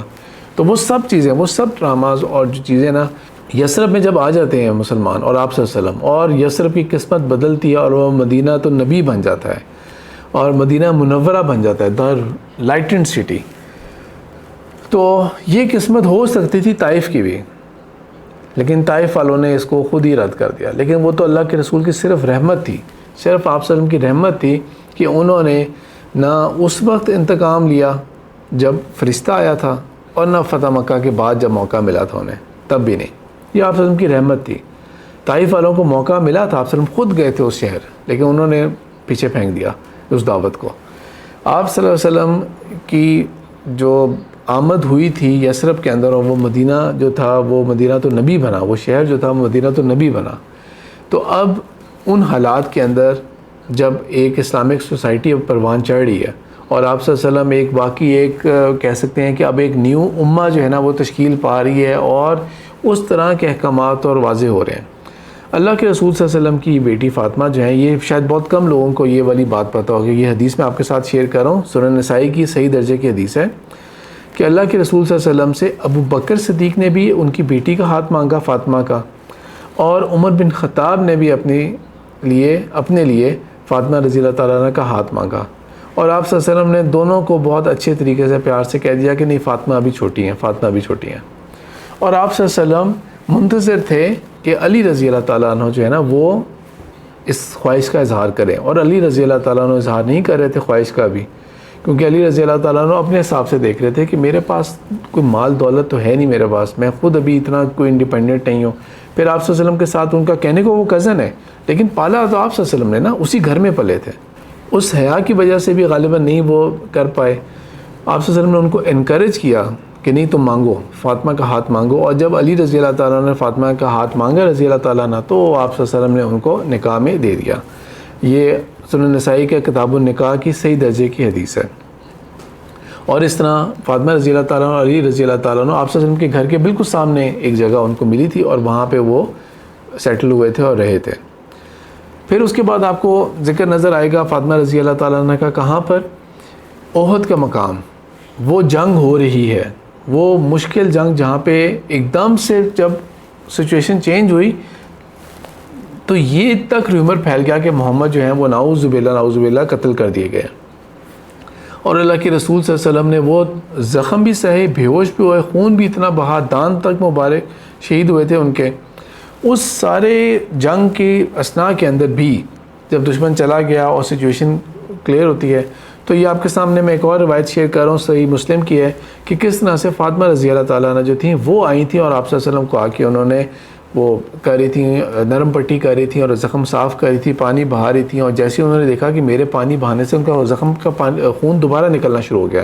تو وہ سب چیزیں، وہ سب ڈراماز اور جو چیزیں نا یثرب میں جب آ جاتے ہیں مسلمان اور آپ صلی اللہ علیہ وسلم، اور یثرب کی قسمت بدلتی ہے اور وہ مدینہ تو نبی بن جاتا ہے اور مدینہ منورہ بن جاتا ہے، دا لائٹنڈ سٹی۔ تو یہ قسمت ہو سکتی تھی طائف کی بھی، لیکن طائف والوں نے اس کو خود ہی رد کر دیا۔ لیکن وہ تو اللہ کے رسول کی صرف رحمت تھی، صرف آپ صلی اللہ علیہ وسلم کی رحمت تھی کہ انہوں نے نہ اس وقت انتقام لیا جب فرشتہ آیا تھا، اور نہ فتح مکہ کے بعد جب موقع ملا تھا انہیں، تب بھی نہیں۔ یہ آپ صلی اللہ علیہ وسلم کی رحمت تھی۔ طائف والوں کو موقع ملا تھا، آپ صلی اللہ علیہ وسلم خود گئے تھے اس شہر، لیکن انہوں نے پیچھے پھینک دیا اس دعوت کو۔ آپ صلی اللہ علیہ وسلم کی جو آمد ہوئی تھی یثرب کے اندر، اور وہ مدینہ جو تھا وہ مدینہ تو نبی بنا، وہ شہر جو تھا مدینہ تو نبی بنا۔ تو اب ان حالات کے اندر جب ایک اسلامک سوسائٹی اب پروان چڑھ رہی ہے، اور آپ صلی اللہ علیہ وسلم ایک باقی ایک کہہ سکتے ہیں کہ اب ایک نیو امہ جو ہے نا وہ تشکیل پا رہی ہے، اور اس طرح کے احکامات اور واضح ہو رہے ہیں۔ اللہ کے رسول صلی اللہ علیہ وسلم کی بیٹی فاطمہ جو ہیں، یہ شاید بہت کم لوگوں کو یہ والی بات پتہ ہوگی، یہ حدیث میں آپ کے ساتھ شیئر کر رہا ہوں، سنن نسائی کی صحیح درجے کی حدیث ہے کہ اللہ کے رسول صلی اللہ علیہ وسلم سے ابو بکر صدیق نے بھی ان کی بیٹی کا ہاتھ مانگا فاطمہ کا، اور عمر بن خطاب نے بھی اپنے لیے فاطمہ رضی اللہ تعالیٰ عنہ کا ہاتھ مانگا، اور آپ صلی اللہ علیہ وسلم نے دونوں کو بہت اچھے طریقے سے پیار سے کہہ دیا کہ نہیں، فاطمہ ابھی چھوٹی ہیں، فاطمہ ابھی چھوٹی ہیں۔ اور آپ صلی اللہ علیہ وسلم منتظر تھے کہ علی رضی اللہ تعالیٰ عنہ جو ہے نا وہ اس خواہش کا اظہار کریں، اور علی رضی اللہ تعالیٰ عنہ اظہار نہیں کر رہے تھے خواہش کا بھی، کیونکہ علی رضی اللہ تعالیٰ عنہ اپنے حساب سے دیکھ رہے تھے کہ میرے پاس کوئی مال دولت تو ہے نہیں میرے پاس، میں خود ابھی اتنا کوئی انڈیپینڈنٹ نہیں ہوں۔ پھر آپ صلی اللہ علیہ وسلم کے ساتھ ان کا کہنے کو وہ کزن ہے، لیکن پالا تو آپ صلی اللہ علیہ وسلم نے نا اسی گھر میں پلے تھے، اس حیا کی وجہ سے بھی غالباً نہیں وہ کر پائے۔ آپ صلی اللہ علیہ وسلم نے ان کو انکریج کیا کہ نہیں تم مانگو، فاطمہ کا ہاتھ مانگو، اور جب علی رضی اللہ تعالیٰ نے فاطمہ کا ہاتھ مانگا رضی اللہ تعالیٰ نے، تو آپ صلی اللہ علیہ وسلم نے ان کو نکاح میں دے دیا۔ یہ سنن نسائی کے کتاب النکاح کی صحیح درجے کی حدیث ہے۔ اور اس طرح فاطمہ رضی اللہ تعالیٰ اور علی رضی اللہ تعالیٰ آپ صلی اللہ علیہ وسلم کے گھر کے بالکل سامنے ایک جگہ ان کو ملی تھی، اور وہاں پہ وہ سیٹل ہوئے تھے اور رہے تھے۔ پھر اس کے بعد آپ کو ذکر نظر آئے گا فاطمہ رضی اللہ تعالیٰ عنہ کا کہاں پر، احد کا مقام، وہ جنگ ہو رہی ہے، وہ مشکل جنگ جہاں پہ ایک دم سے جب سچویشن چینج ہوئی تو یہ تک ریومر پھیل گیا کہ محمد جو ہیں وہ نعوذ باللہ قتل کر دیے گئے، اور اللہ کے رسول صلی اللہ علیہ وسلم نے وہ زخم بھی سہے، بے ہوش بھی ہوئے، خون بھی اتنا بہا، دان تک مبارک شہید ہوئے تھے ان کے۔ اس سارے جنگ کی اثناء کے اندر بھی جب دشمن چلا گیا اور سچویشن کلیئر ہوتی ہے، تو یہ آپ کے سامنے میں ایک اور روایت شیئر کر رہا ہوں، صحیح مسلم کی ہے، کہ کس طرح سے فاطمہ رضی اللہ تعالیٰ عنہ جو تھیں وہ آئی تھیں اور آپ صلی اللہ علیہ وسلم کو آ کے انہوں نے وہ کر رہی تھیں، نرم پٹی کر رہی تھیں اور زخم صاف کر رہی تھی، پانی بہا رہی تھیں، اور جیسے انہوں نے دیکھا کہ میرے پانی بہانے سے ان کا زخم کا خون دوبارہ نکلنا شروع ہو گیا،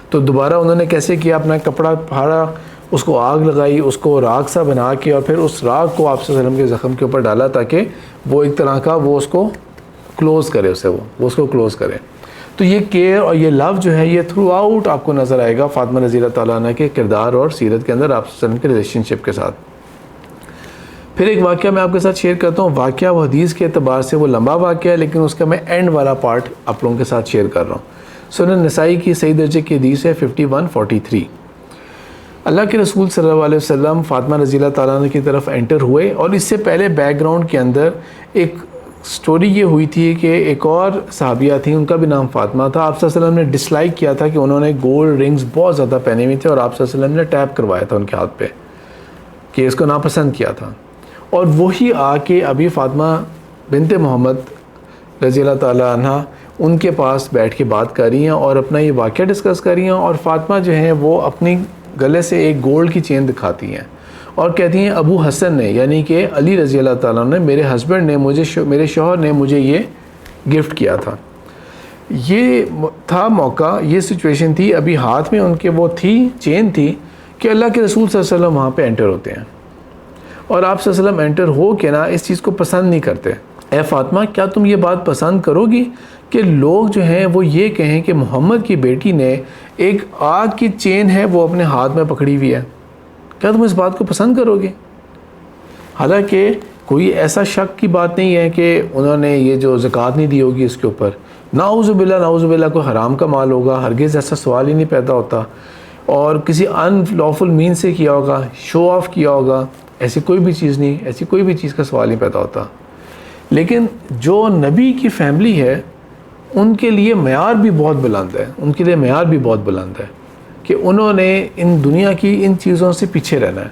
تو دوبارہ انہوں نے کیسے کیا، اپنا کپڑا پھاڑا، اس کو آگ لگائی، اس کو راکھ سا بنا کے، اور پھر اس راکھ کو آپ صلی اللہ علیہ وسلم کے زخم کے اوپر ڈالا تاکہ وہ ایک طرح کا وہ اس کو کلوز کرے، وہ اس کو کلوز کرے۔ تو یہ کیئر اور یہ لو جو ہے یہ تھرو آؤٹ آپ کو نظر آئے گا فاطمہ رضی اللہ تعالیٰ عنہ کے کردار اور سیرت کے اندر آپ صلی اللہ علیہ وسلم کے ریلیشن شپ کے ساتھ۔ پھر ایک واقعہ میں آپ کے ساتھ شیئر کرتا ہوں، واقعہ وہ حدیث کے اعتبار سے وہ لمبا واقعہ ہے، لیکن اس کا میں اینڈ والا پارٹ آپ لوگوں کے ساتھ شیئر کر رہا ہوں۔ سنن نسائی کی صحیح درجے کی حدیث ہے 5143۔ اللہ کے رسول صلی اللہ علیہ وسلم فاطمہ رضی اللہ تعالیٰ عنہ کی طرف انٹر ہوئے، اور اس سے پہلے بیک گراؤنڈ کے اندر ایک سٹوری یہ ہوئی تھی کہ ایک اور صحابیہ تھیں، ان کا بھی نام فاطمہ تھا۔ آپ صلی اللہ علیہ وسلم نے ڈسلائک کیا تھا کہ انہوں نے گولڈ رنگز بہت زیادہ پہنے ہوئے تھے، اور آپ صلی اللہ علیہ وسلم نے ٹیپ کروایا تھا ان کے ہاتھ پہ کہ اس کو ناپسند کیا تھا، اور وہی آ کے ابھی فاطمہ بنت محمد رضی اللہ تعالیٰ عنہ ان کے پاس بیٹھ کے بات کر رہی ہیں اور اپنا یہ واقعہ ڈسکس کر رہی ہیں، اور فاطمہ جو ہیں وہ اپنی گلے سے ایک گولڈ کی چین دکھاتی ہیں، اور کہتی ہیں ابو حسن نے یعنی کہ علی رضی اللہ تعالیٰ نے میرے ہسبینڈ نے میرے شوہر نے مجھے یہ گفٹ کیا تھا. یہ تھا موقع, یہ سچویشن تھی, ابھی ہاتھ میں ان کے وہ تھی چین تھی کہ اللہ کے رسول صلی اللہ علیہ وسلم وہاں پہ انٹر ہوتے ہیں, اور آپ صلی اللہ علیہ وسلم انٹر ہو کے نا اس چیز کو پسند نہیں کرتے. اے فاطمہ کیا تم یہ بات پسند کرو گی کہ لوگ جو ہیں وہ یہ کہیں کہ محمد کی بیٹی نے ایک آگ کی چین ہے وہ اپنے ہاتھ میں پکڑی ہوئی ہے, کیا تم اس بات کو پسند کرو گے؟ حالانکہ کوئی ایسا شک کی بات نہیں ہے کہ انہوں نے یہ جو زکوٰۃ نہیں دی ہوگی اس کے اوپر, نعوذ باللہ کوئی حرام کا مال ہوگا, ہرگز ایسا سوال ہی نہیں پیدا ہوتا, اور کسی ان لافل مین سے کیا ہوگا, شو آف کیا ہوگا, ایسی کوئی بھی چیز نہیں, ایسی کوئی بھی چیز کا سوال نہیں پیدا ہوتا. لیکن جو نبی کی فیملی ہے ان کے لیے معیار بھی بہت بلند ہے, ان کے لیے معیار بھی بہت بلند ہے کہ انہوں نے ان دنیا کی ان چیزوں سے پیچھے رہنا ہے.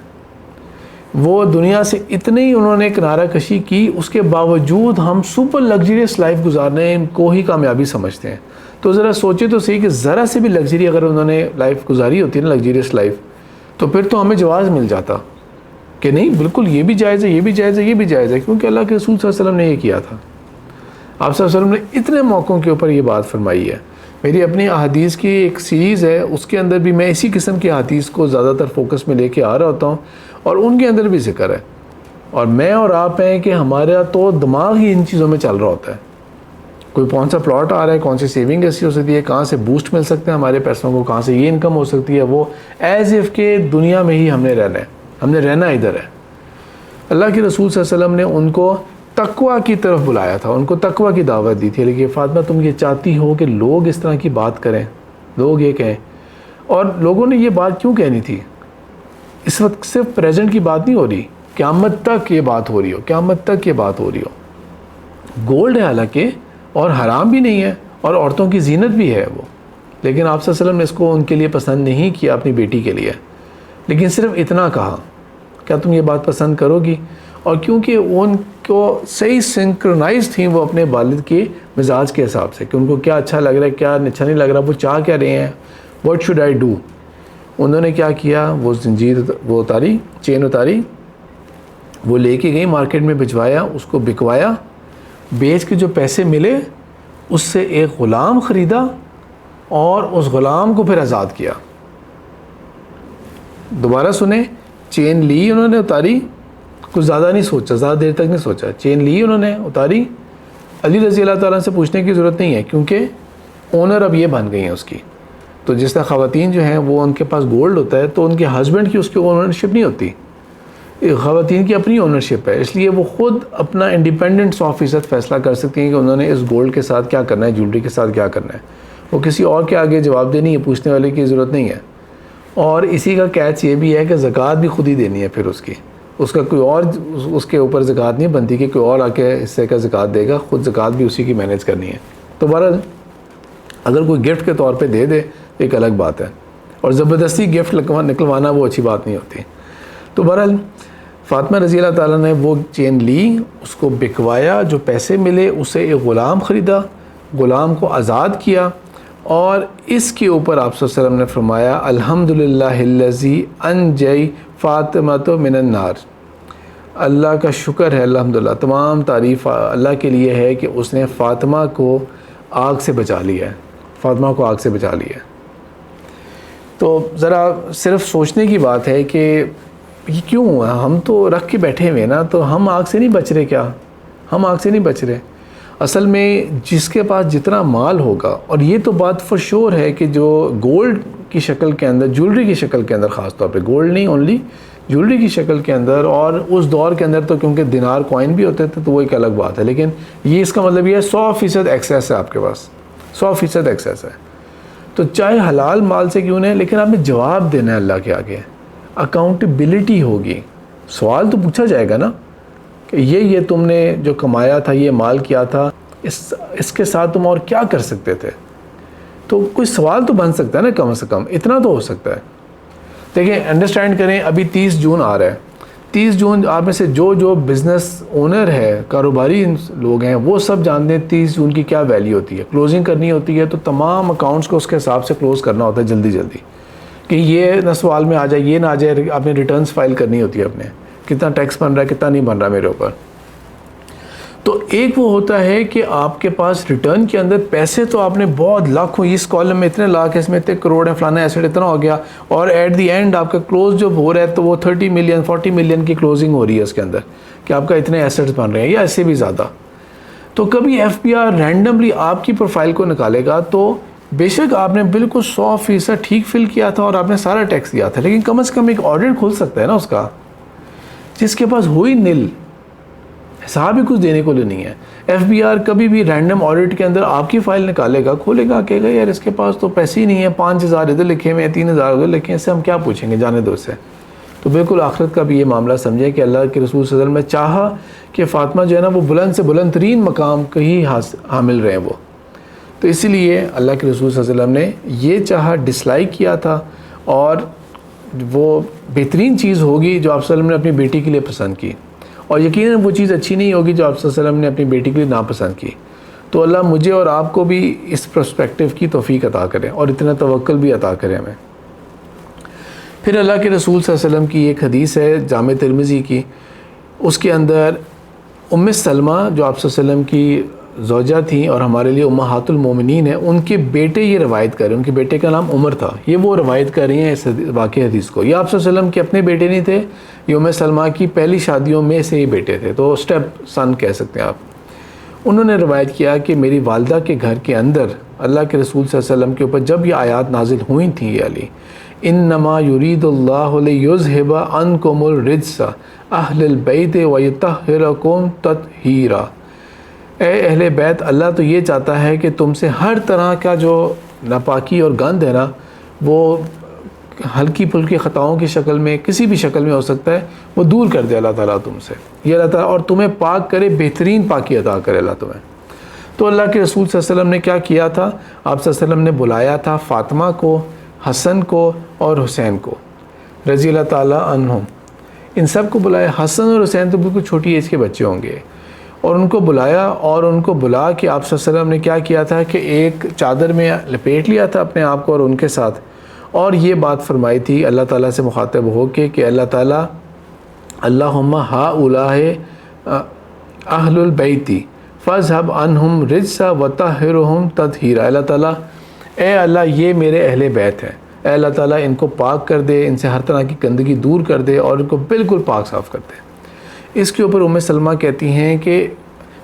وہ دنیا سے اتنے ہی انہوں نے کنارہ کشی کی, اس کے باوجود ہم سپر لگژریس لائف گزارنے ان کو ہی کامیابی سمجھتے ہیں. تو ذرا سوچے تو صحیح کہ ذرا سے بھی لگژری اگر انہوں نے لائف گزاری ہوتی ہے نا, لگژریس لائف, تو پھر تو ہمیں جواز مل جاتا کہ نہیں بالکل یہ بھی جائز ہے, یہ بھی جائز ہے, یہ بھی جائز ہے, کیونکہ اللہ کے رسول صلی اللہ علیہ وسلم نے یہ کیا تھا. آپ صلی اللہ علیہ وسلم نے اتنے موقعوں کے اوپر یہ بات فرمائی ہے. میری اپنی احادیث کی ایک سیریز ہے, اس کے اندر بھی میں اسی قسم کی احادیث کو زیادہ تر فوکس میں لے کے آ رہا ہوتا ہوں, اور ان کے اندر بھی ذکر ہے. اور میں اور آپ ہیں کہ ہمارا تو دماغ ہی ان چیزوں میں چل رہا ہوتا ہے, کوئی کون سا پلاٹ آ رہا ہے, کون سی سیونگ ایسی ہو سکتی ہے, کہاں سے بوسٹ مل سکتے ہیں ہمارے پیسوں کو, کہاں سے یہ انکم ہو سکتی ہے, وہ ایز اف کہ دنیا میں ہی ہم نے رہنا ہے, ہم نے رہنا ادھر ہے. اللہ کے رسول صلی اللہ علیہ وسلم نے ان کو تقویٰ کی طرف بلایا تھا, ان کو تقویٰ کی دعوت دی تھی. لیکن فاطمہ تم یہ چاہتی ہو کہ لوگ اس طرح کی بات کریں, لوگ یہ کہیں, اور لوگوں نے یہ بات کیوں کہنی تھی؟ اس وقت صرف پریزنٹ کی بات نہیں ہو رہی, قیامت تک یہ بات ہو رہی ہو, قیامت تک یہ بات ہو رہی ہو. گولڈ ہے حالانکہ, اور حرام بھی نہیں ہے, اور عورتوں کی زینت بھی ہے وہ, لیکن آپ صلی اللہ علیہ وسلم نے اس کو ان کے لیے پسند نہیں کیا, اپنی بیٹی کے لیے. لیکن صرف اتنا کہا, کیا تم یہ بات پسند کرو گی؟ اور کیونکہ ان کو صحیح سنکرونائز تھیں وہ اپنے والد کے مزاج کے حساب سے, کہ ان کو کیا اچھا لگ رہا ہے, کیا اچھا نہیں لگ رہا, وہ چاہ کیا رہے ہیں, واٹ شوڈ آئی ڈو. انہوں نے کیا کیا, وہ زنجیر وہ اتاری, چین اتاری, وہ لے کے گئی مارکیٹ میں بھجوایا, اس کو بکوایا, بیچ کے جو پیسے ملے اس سے ایک غلام خریدا, اور اس غلام کو پھر آزاد کیا. دوبارہ سنیں, چین لی انہوں نے, اتاری, کچھ زیادہ نہیں سوچا, زیادہ دیر تک نہیں سوچا, چین لی انہوں نے, اتاری. علی رضی اللہ تعالیٰ سے پوچھنے کی ضرورت نہیں ہے, کیونکہ اونر اب یہ بن گئی ہیں اس کی. تو جس طرح خواتین جو ہیں وہ ان کے پاس گولڈ ہوتا ہے, تو ان کے ہسبینڈ کی اس کی اونرشپ نہیں ہوتی, خواتین کی اپنی اونرشپ ہے, اس لیے وہ خود اپنا انڈیپینڈنٹ 100% فیصلہ کر سکتی ہیں کہ انہوں نے اس گولڈ کے ساتھ کیا کرنا ہے, جیولری کے ساتھ کیا کرنا ہے. وہ کسی اور کے آگے جواب دے نہیں ہے, پوچھنے والے کی ضرورت نہیں ہے. اور اسی کا کیچ یہ بھی ہے کہ زکوٰۃ بھی خود ہی دینی ہے پھر اس کا کوئی اور اس کے اوپر زکوٰۃ نہیں بنتی کہ کوئی اور آ کے حصے کا زکوٰۃ دے گا, خود زکوٰۃ بھی اسی کی مینیج کرنی ہے. تو بہرحال اگر کوئی گفٹ کے طور پہ دے دے ایک الگ بات ہے, اور زبردستی گفٹ نکلوانا وہ اچھی بات نہیں ہوتی. تو بہرحال فاطمہ رضی اللہ تعالیٰ نے وہ چین لی, اس کو بکوایا, جو پیسے ملے اس سے ایک غلام خریدا, غلام کو آزاد کیا, اور اس کے اوپر آپ صلی اللہ علیہ وسلم نے فرمایا الحمدللہ الذی انجی فاطمۃ من النار. اللہ کا شکر ہے, الحمدللہ, تمام تعریف اللہ کے لیے ہے کہ اس نے فاطمہ کو آگ سے بچا لیا ہے, فاطمہ کو آگ سے بچا لیا ہے. تو ذرا صرف سوچنے کی بات ہے کہ یہ کیوں ہوا, ہم تو رکھ کے بیٹھے ہوئے نا, تو ہم آگ سے نہیں بچ رہے, کیا ہم آگ سے نہیں بچ رہے؟ اصل میں جس کے پاس جتنا مال ہوگا, اور یہ تو بات فور شور ہے کہ جو گولڈ کی شکل کے اندر, جیولری کی شکل کے اندر, خاص طور پہ گولڈ نہیں, اونلی جیولری کی شکل کے اندر, اور اس دور کے اندر تو کیونکہ دینار کوائن بھی ہوتے تھے تو وہ ایک الگ بات ہے. لیکن یہ اس کا مطلب یہ ہے 100% ایکسیس ہے آپ کے پاس, 100% ایکسیس ہے. تو چاہے حلال مال سے کیوں نہیں, لیکن آپ نے جواب دینا ہے اللہ کے آگے, اکاؤنٹیبلٹی ہوگی. سوال تو پوچھا جائے گا نا کہ یہ تم نے جو کمایا تھا, یہ مال کیا تھا, اس کے ساتھ تم اور کیا کر سکتے تھے. تو کوئی سوال تو بن سکتا ہے نا, کم سے کم اتنا تو ہو سکتا ہے. دیکھیں انڈرسٹینڈ کریں, ابھی 30 جون آ رہا ہے. 30 جون آپ میں سے جو بزنس اونر ہے, کاروباری لوگ ہیں, وہ سب جانتے ہیں 30 جون کی کیا ویلیو ہوتی ہے. کلوزنگ کرنی ہوتی ہے تو تمام اکاؤنٹس کو اس کے حساب سے کلوز کرنا ہوتا ہے جلدی جلدی. کہ یہ نہ سوال میں آ جائے، یہ نہ آ جائے، آپ نے ریٹرنز فائل کرنی ہوتی ہے اپنے، کتنا ٹیکس بن رہا ہے، کتنا نہیں بن رہا میرے اوپر. تو ایک وہ ہوتا ہے کہ آپ کے پاس ریٹرن کے اندر پیسے تو آپ نے بہت لاکھوں، اس کالم میں اتنے لاکھ، اس میں اتنے کروڑ ہیں، فلانا ایسٹ اتنا ہو گیا، اور ایٹ دی اینڈ آپ کا کلوز جب ہو رہا ہے تو وہ 30 ملین 40 ملین کی کلوزنگ ہو رہی ہے اس کے اندر، کہ آپ کا اتنے ایسٹس بن رہے ہیں یا ایسے بھی زیادہ. تو کبھی ایف بی آر رینڈملی آپ کی پروفائل کو نکالے گا تو بے شک آپ نے بالکل 100% ٹھیک فل کیا تھا اور آپ نے سارا ٹیکس دیا تھا، لیکن کم از کم ایک آڈٹ کھل سکتا ہے نا اس کا، جس کے پاس ہوئی نل، حساب ہی کچھ دینے کو نہیں ہے. ایف بی آر کبھی بھی رینڈم آڈٹ کے اندر آپ کی فائل نکالے گا، کھولے گا، کہے گا یار اس کے پاس تو پیسے ہی نہیں ہیں، 5,000 ادھر لکھے ہوئے ہیں، 3,000 ادھر لکھے ہیں، اس سے ہم کیا پوچھیں گے، جانے دو اسے. تو بالکل آخرت کا بھی یہ معاملہ سمجھے کہ اللہ کے رسول صلی اللہ علیہ وسلم نے چاہا کہ فاطمہ جو ہے نا وہ بلند سے بلند ترین مقام کو ہی حامل رہے وہ، تو اسی لیے اللہ کے رسول صلی اللہ علیہ وسلم نے یہ چاہا، ڈسلائک کیا تھا. اور وہ بہترین چیز ہوگی جو آپ صلی اللہ علیہ وسلم نے اپنی بیٹی کے لیے پسند کی، اور یقیناً وہ چیز اچھی نہیں ہوگی جو آپ صلی اللہ علیہ وسلم نے اپنی بیٹی کے لیے ناپسند کی. تو اللہ مجھے اور آپ کو بھی اس پرسپیکٹیو کی توفیق عطا کرے اور اتنا توکل بھی عطا کرے ہمیں. پھر اللہ کے رسول صلی اللہ علیہ وسلم کی ایک حدیث ہے جامع ترمذی کی، اس کے اندر ام سلمہ جو آپ صلی اللہ علیہ وسلم کی زوجہ تھیں اور ہمارے لیے امہات المومنین ہیں، ان کے بیٹے یہ روایت کر رہے ہیں، ان کے بیٹے کا نام عمر تھا، یہ وہ روایت کر رہی ہیں اس واقعہ حدیث کو. یہ آپ صلی اللہ علیہ وسلم کے اپنے بیٹے نہیں تھے، یہ ام سلمہ کی پہلی شادیوں میں سے یہ بیٹے تھے، تو اسٹیپ سن کہہ سکتے ہیں آپ. انہوں نے روایت کیا کہ میری والدہ کے گھر کے اندر اللہ کے رسول صلی اللہ علیہ وسلم کے اوپر جب یہ آیات نازل ہوئی تھیں، یہ علی انما یرید اللہ لیذھب عنکم الرجس اہل البیت ویطہرکم تطہیرا. اے اہل بیت، اللہ تو یہ چاہتا ہے کہ تم سے ہر طرح کا جو ناپاکی اور گند ہے نا، وہ ہلکی پھلکی خطاؤں کی شکل میں، کسی بھی شکل میں ہو سکتا ہے، وہ دور کر دے اللہ تعالیٰ تم سے، یہ اللہ تعالیٰ، اور تمہیں پاک کرے، بہترین پاکی عطا کرے اللہ تمہیں. تو اللہ کے رسول صلی اللہ علیہ وسلم نے کیا کیا تھا، آپ صلی اللہ علیہ وسلم نے بلایا تھا فاطمہ کو، حسن کو اور حسین کو رضی اللہ تعالیٰ عنہم، ان سب کو بلایا. حسن اور حسین تو بالکل چھوٹی ایج کے بچے ہوں گے، اور ان کو بلایا، اور ان کو بلا کے آپ صلی اللہ علیہ وسلم نے کیا کیا تھا کہ ایک چادر میں لپیٹ لیا تھا اپنے آپ کو اور ان کے ساتھ، اور یہ بات فرمائی تھی اللہ تعالیٰ سے مخاطب ہو کے کہ اللہ تعالیٰ اللہم ہؤلاء اہل البیت فاذھب عنہم رجس وطہرہم تطہیرا. اللہ تعالیٰ، اے اللہ یہ میرے اہل بیت ہیں، اے اللہ تعالیٰ ان کو پاک کر دے، ان سے ہر طرح کی گندگی دور کر دے اور ان کو بالکل پاک صاف کر دے. اس کے اوپر ام سلمہ کہتی ہیں کہ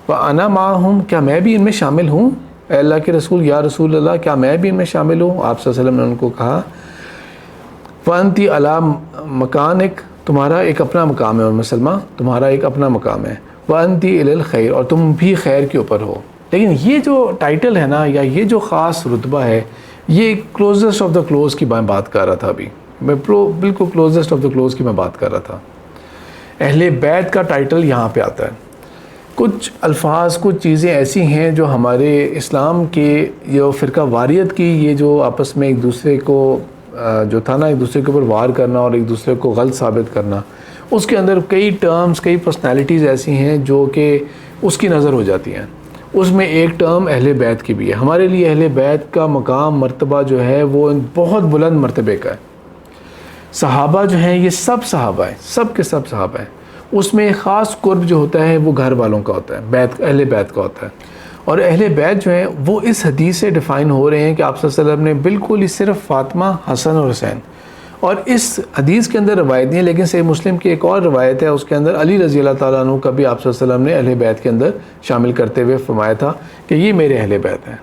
وَأَنَا مَعَهُمْ، کیا میں بھی ان میں شامل ہوں، اے اللہ کے رسول، یا رسول اللہ کیا میں بھی ان میں شامل ہوں. آپ صلی اللہ علیہ وسلم نے ان کو کہا وَأَنْتِ عَلَىٰ مَكَانِكَ، تمہارا ایک اپنا مقام ہے ام سلمہ، تمہارا ایک اپنا مقام ہے، وَأَنْتِ إِلَى الْخَيْرِ، اور تم بھی خیر کے اوپر ہو. لیکن یہ جو ٹائٹل ہے نا، یا یہ جو خاص رتبہ ہے، یہ کلوزسٹ آف دا کلوز کی میں بات کر رہا تھا ابھی، میں بالکل کلوزسٹ آف دا کلوز کی میں بات کر رہا تھا. اہل بیت کا ٹائٹل یہاں پہ آتا ہے. کچھ الفاظ، کچھ چیزیں ایسی ہیں جو ہمارے اسلام کے جو فرقہ واریت کی، یہ جو آپس میں ایک دوسرے کو جو تھا نا، ایک دوسرے کے اوپر وار کرنا اور ایک دوسرے کو غلط ثابت کرنا، اس کے اندر کئی ٹرمز، کئی پرسنالٹیز ایسی ہیں جو کہ اس کی نظر ہو جاتی ہیں. اس میں ایک ٹرم اہل بیت کی بھی ہے. ہمارے لیے اہل بیت کا مقام، مرتبہ جو ہے وہ بہت بلند مرتبے کا ہے. صحابہ جو ہیں یہ سب صحابہ ہیں، سب کے سب صحابہ ہیں. اس میں ایک خاص قرب جو ہوتا ہے وہ گھر والوں کا ہوتا ہے، بیت، اہل بیت کا ہوتا ہے. اور اہل بیت جو ہیں وہ اس حدیث سے ڈیفائن ہو رہے ہیں کہ آپ صلی اللہ علیہ وسلم نے بالکل ہی صرف فاطمہ، حسن اور حسین، اور اس حدیث کے اندر روایت نہیں ہے، لیکن صحیح مسلم کی ایک اور روایت ہے، اس کے اندر علی رضی اللہ تعالیٰ عنہ کا بھی آپ صلی اللہ علیہ وسلم نے اہل بیت کے اندر شامل کرتے ہوئے فرمایا تھا کہ یہ میرے اہل بیت ہیں.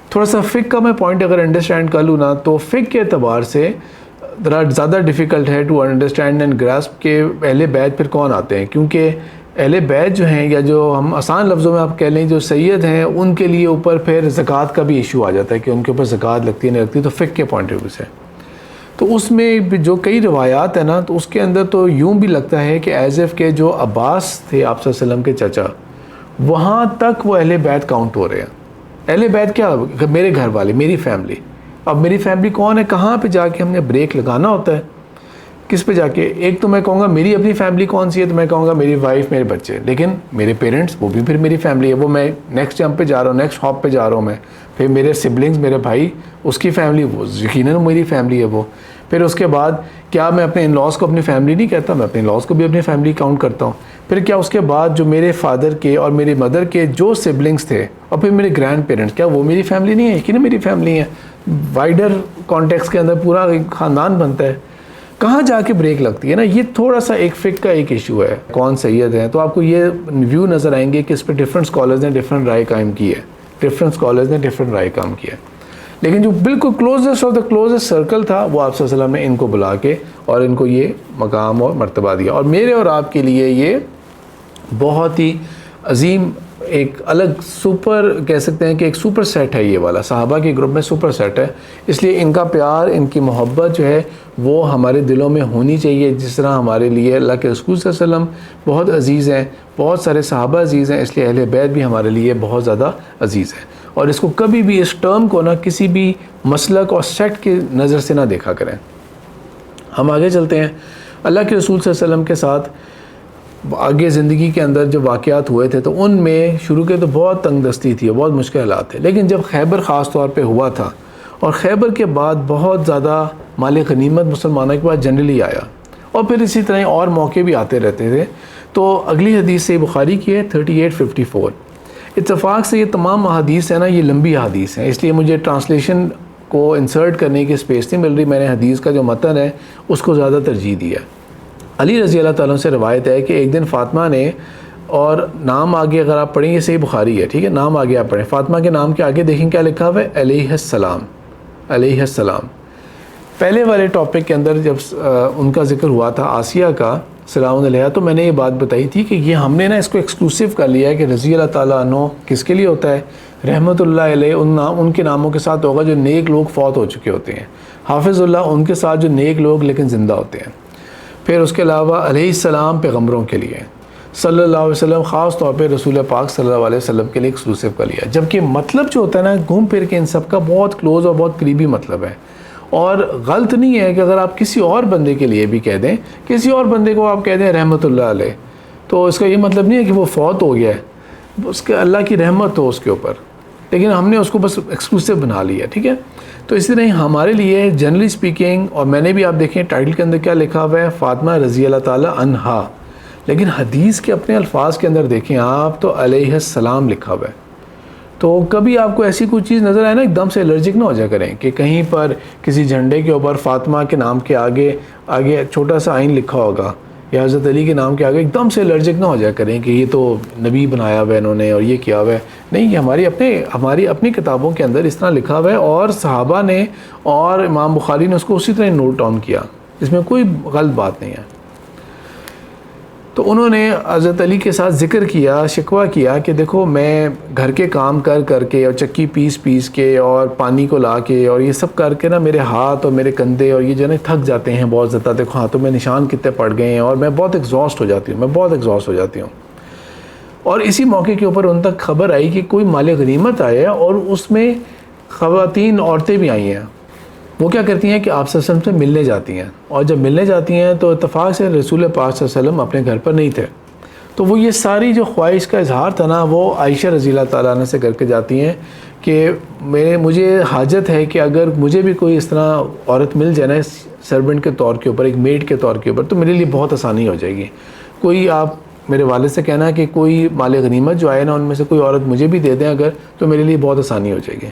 تھوڑا سا فقہ کا میں پوائنٹ اگر انڈرسٹینڈ کر لوں نا، تو فقہ کے اعتبار سے ذرا زیادہ ڈیفیکلٹ ہے ٹو انڈرسٹینڈ اینڈ گراسپ کہ اہل بیت پھر کون آتے ہیں، کیونکہ اہل بیت جو ہیں، یا جو ہم آسان لفظوں میں آپ کہہ لیں جو سید ہیں، ان کے لیے اوپر پھر زکوٰۃ کا بھی ایشو آ جاتا ہے کہ ان کے اوپر زکوٰۃ لگتی ہے نہیں لگتی، تو فقہ کے پوائنٹ آف ویو سے تو اس میں جو کئی روایات ہیں نا، تو اس کے اندر تو یوں بھی لگتا ہے کہ ایز ایف کے جو عباس تھے آپ صلی اللہ علیہ وسلم کے چچا، وہاں تک وہ اہل بیت کاؤنٹ ہو رہے ہیں. اہل بیت کیا؟ میرے گھر والے، میری فیملی. اب میری فیملی کون ہے، کہاں پہ جا کے ہم نے بریک لگانا ہوتا ہے. کس پہ جا کے؟ ایک تو میں کہوں گا میری اپنی فیملی کون سی ہے، تو میں کہوں گا میری وائف، میرے بچے، لیکن میرے پیرنٹس وہ بھی پھر میری فیملی ہے، وہ میں نیکسٹ جمپ پہ جا رہا ہوں، نیکسٹ ہاپ پہ جا رہا ہوں میں، پھر میرے سبلنگز، میرے بھائی، اس کی فیملی، وہ یقیناً میری فیملی ہے وہ. پھر اس کے بعد کیا میں اپنے ان لاز کو اپنی فیملی نہیں کہتا؟ میں اپنے ان لاز کو بھی اپنی فیملی کاؤنٹ کرتا ہوں. پھر کیا اس کے بعد جو میرے فادر کے اور میری مدر کے جو سبلنگس تھے اور پھر میرے گرینڈ پیرنٹس، کیا وہ میری فیملی نہیں ہے؟ یقیناً میری فیملی ہے. وائڈر کانٹیکس کے اندر پورا ایک خاندان بنتا ہے. کہاں جا کے بریک لگتی ہے نا، یہ تھوڑا سا ایک فقہ کا ایک ایشو ہے. کون سید ہیں تو آپ کو یہ ویو نظر آئیں گے کہ اس پہ ڈفرینٹ اسکالرز نے ڈفرینٹ رائے قائم کی ہے، ڈفرینٹ اسکالرز نے ڈفرینٹ رائے قائم کی ہے. لیکن جو بالکل closest of the closest circle تھا وہ آپ صلی اللہ علیہ وسلم نے ان کو بلا کے اور ان کو یہ مقام اور مرتبہ دیا. اور میرے اور آپ کے لیے یہ بہت ہی عظیم ایک الگ سپر کہہ سکتے ہیں کہ ایک سپر سیٹ ہے، یہ والا صحابہ کے گروپ میں سپر سیٹ ہے. اس لیے ان کا پیار، ان کی محبت جو ہے وہ ہمارے دلوں میں ہونی چاہیے. جس طرح ہمارے لیے اللہ کے رسول صلی اللہ علیہ وسلم بہت عزیز ہیں، بہت سارے صحابہ عزیز ہیں، اس لیے اہل بیت بھی ہمارے لیے بہت زیادہ عزیز ہیں. اور اس کو کبھی بھی، اس ٹرم کو نہ کسی بھی مسلک اور سیٹ کی نظر سے نہ دیکھا کریں. ہم آگے چلتے ہیں. اللہ کے رسول صلی اللہ علیہ وسلم کے ساتھ آگے زندگی کے اندر جو واقعات ہوئے تھے تو ان میں شروع کے تو بہت تنگ دستی تھی، بہت مشکل حالات تھے. لیکن جب خیبر خاص طور پہ ہوا تھا اور خیبر کے بعد بہت زیادہ مال غنیمت مسلمانوں کے پاس جنرلی آیا، اور پھر اسی طرح اور موقع بھی آتے رہتے تھے. تو اگلی حدیث سے بخاری کی ہے 3854. اتفاق سے یہ تمام احادیث ہیں نا، یہ لمبی احادیث ہیں، اس لیے مجھے ٹرانسلیشن کو انسرٹ کرنے کی اسپیس نہیں مل رہی. میں نے حدیث کا جو متن ہے اس کو زیادہ ترجیح دیا. علی رضی اللہ تعالیٰ سے روایت ہے کہ ایک دن فاطمہ نے، اور نام آگے اگر آپ پڑھیں، یہ صحیح بخاری ہے، ٹھیک ہے، نام آگے آپ پڑھیں. فاطمہ کے نام کے آگے دیکھیں کیا لکھا ہوا ہے، علیہ السلام، علیہ السلام. پہلے والے ٹاپک کے اندر جب ان کا ذکر ہوا تھا آسیہ کا سلام علیہ، تو میں نے یہ بات بتائی تھی کہ یہ ہم نے نا اس کو ایکسکلوسیو کر لیا ہے کہ رضی اللہ تعالیٰ عنہ کس کے لیے ہوتا ہے؟ رحمت اللہ علیہ ان کے ناموں کے ساتھ ہوگا جو نیک لوگ فوت ہو چکے ہوتے ہیں. حافظ اللہ ان کے ساتھ جو نیک لوگ لیکن زندہ ہوتے ہیں. پھر اس کے علاوہ علیہ السلام پیغمبروں کے لیے، صلی اللہ علیہ وسلم خاص طور پہ رسول پاک صلی اللہ علیہ وسلم کے لیے ایکسکلوسیو کر لیا. جبکہ مطلب جو ہوتا ہے نا گھوم پھر کے ان سب کا بہت کلوز اور بہت قریبی مطلب ہے. اور غلط نہیں ہے کہ اگر آپ کسی اور بندے کے لیے بھی کہہ دیں، کسی اور بندے کو آپ کہہ دیں رحمت اللہ علیہ، تو اس کا یہ مطلب نہیں ہے کہ وہ فوت ہو گیا ہے، اس کے اللہ کی رحمت ہو اس کے اوپر، لیکن ہم نے اس کو بس ایکسکلوسیو بنا لیا، ٹھیک ہے. تو اسی طرح ہمارے لیے جنرلی اسپیکنگ، اور میں نے بھی آپ دیکھیں ٹائٹل کے اندر کیا لکھا ہوا ہے، فاطمہ رضی اللہ تعالیٰ عنہا، لیکن حدیث کے اپنے الفاظ کے اندر دیکھیں آپ تو علیہ السلام لکھا ہوا ہے. تو کبھی آپ کو ایسی کوئی چیز نظر آئے نا، ایک دم سے الرجک نہ ہو جا کریں کہ کہیں پر کسی جھنڈے کے اوپر فاطمہ کے نام کے آگے چھوٹا سا آئین لکھا ہوگا یا حضرت علی کے نام کے آگے، ایک دم سے الرجک نہ ہو جا کریں کہ یہ تو نبی بنایا ہوا ہے انہوں نے اور یہ کیا ہوا ہے. نہیں، یہ ہماری اپنی کتابوں کے اندر اس طرح لکھا ہوا ہے، اور صحابہ نے اور امام بخاری نے اس کو اسی طرح نوٹ ڈاؤن کیا، اس میں کوئی غلط بات نہیں ہے. تو انہوں نے حضرت علی کے ساتھ ذکر کیا، شکوہ کیا کہ دیکھو میں گھر کے کام کر کے اور چکی پیس کے اور پانی کو لا کے اور یہ سب کر کے نا میرے ہاتھ اور میرے کندھے اور یہ جو ہے نا تھک جاتے ہیں بہت زیادہ، دیکھو ہاتھوں میں نشان کتنے پڑ گئے ہیں اور میں بہت ایگزاسٹ ہو جاتی ہوں. اور اسی موقع کے اوپر ان تک خبر آئی کہ کوئی مال غنیمت آیا ہے اور اس میں خواتین عورتیں بھی آئی ہیں. وہ کیا کرتی ہیں کہ آپ صلی اللہ علیہ وسلم سے ملنے جاتی ہیں، اور جب ملنے جاتی ہیں تو اتفاق سے رسول پاک صلی اللہ علیہ وسلم اپنے گھر پر نہیں تھے. تو وہ یہ ساری جو خواہش کا اظہار تھا نا وہ عائشہ رضی اللہ تعالیٰ عنہ سے کر کے جاتی ہیں کہ مجھے حاجت ہے کہ اگر مجھے بھی کوئی اس طرح عورت مل جائے نا سرونٹ کے طور کے اوپر، ایک میڈ کے طور کے اوپر، تو میرے لیے بہت آسانی ہو جائے گی. کوئی آپ میرے والد سے کہنا کہ کوئی مال غنیمت جو آئے نا ان میں سے کوئی عورت مجھے بھی دے دیں اگر، تو میرے لیے بہت آسانی ہو جائے گی.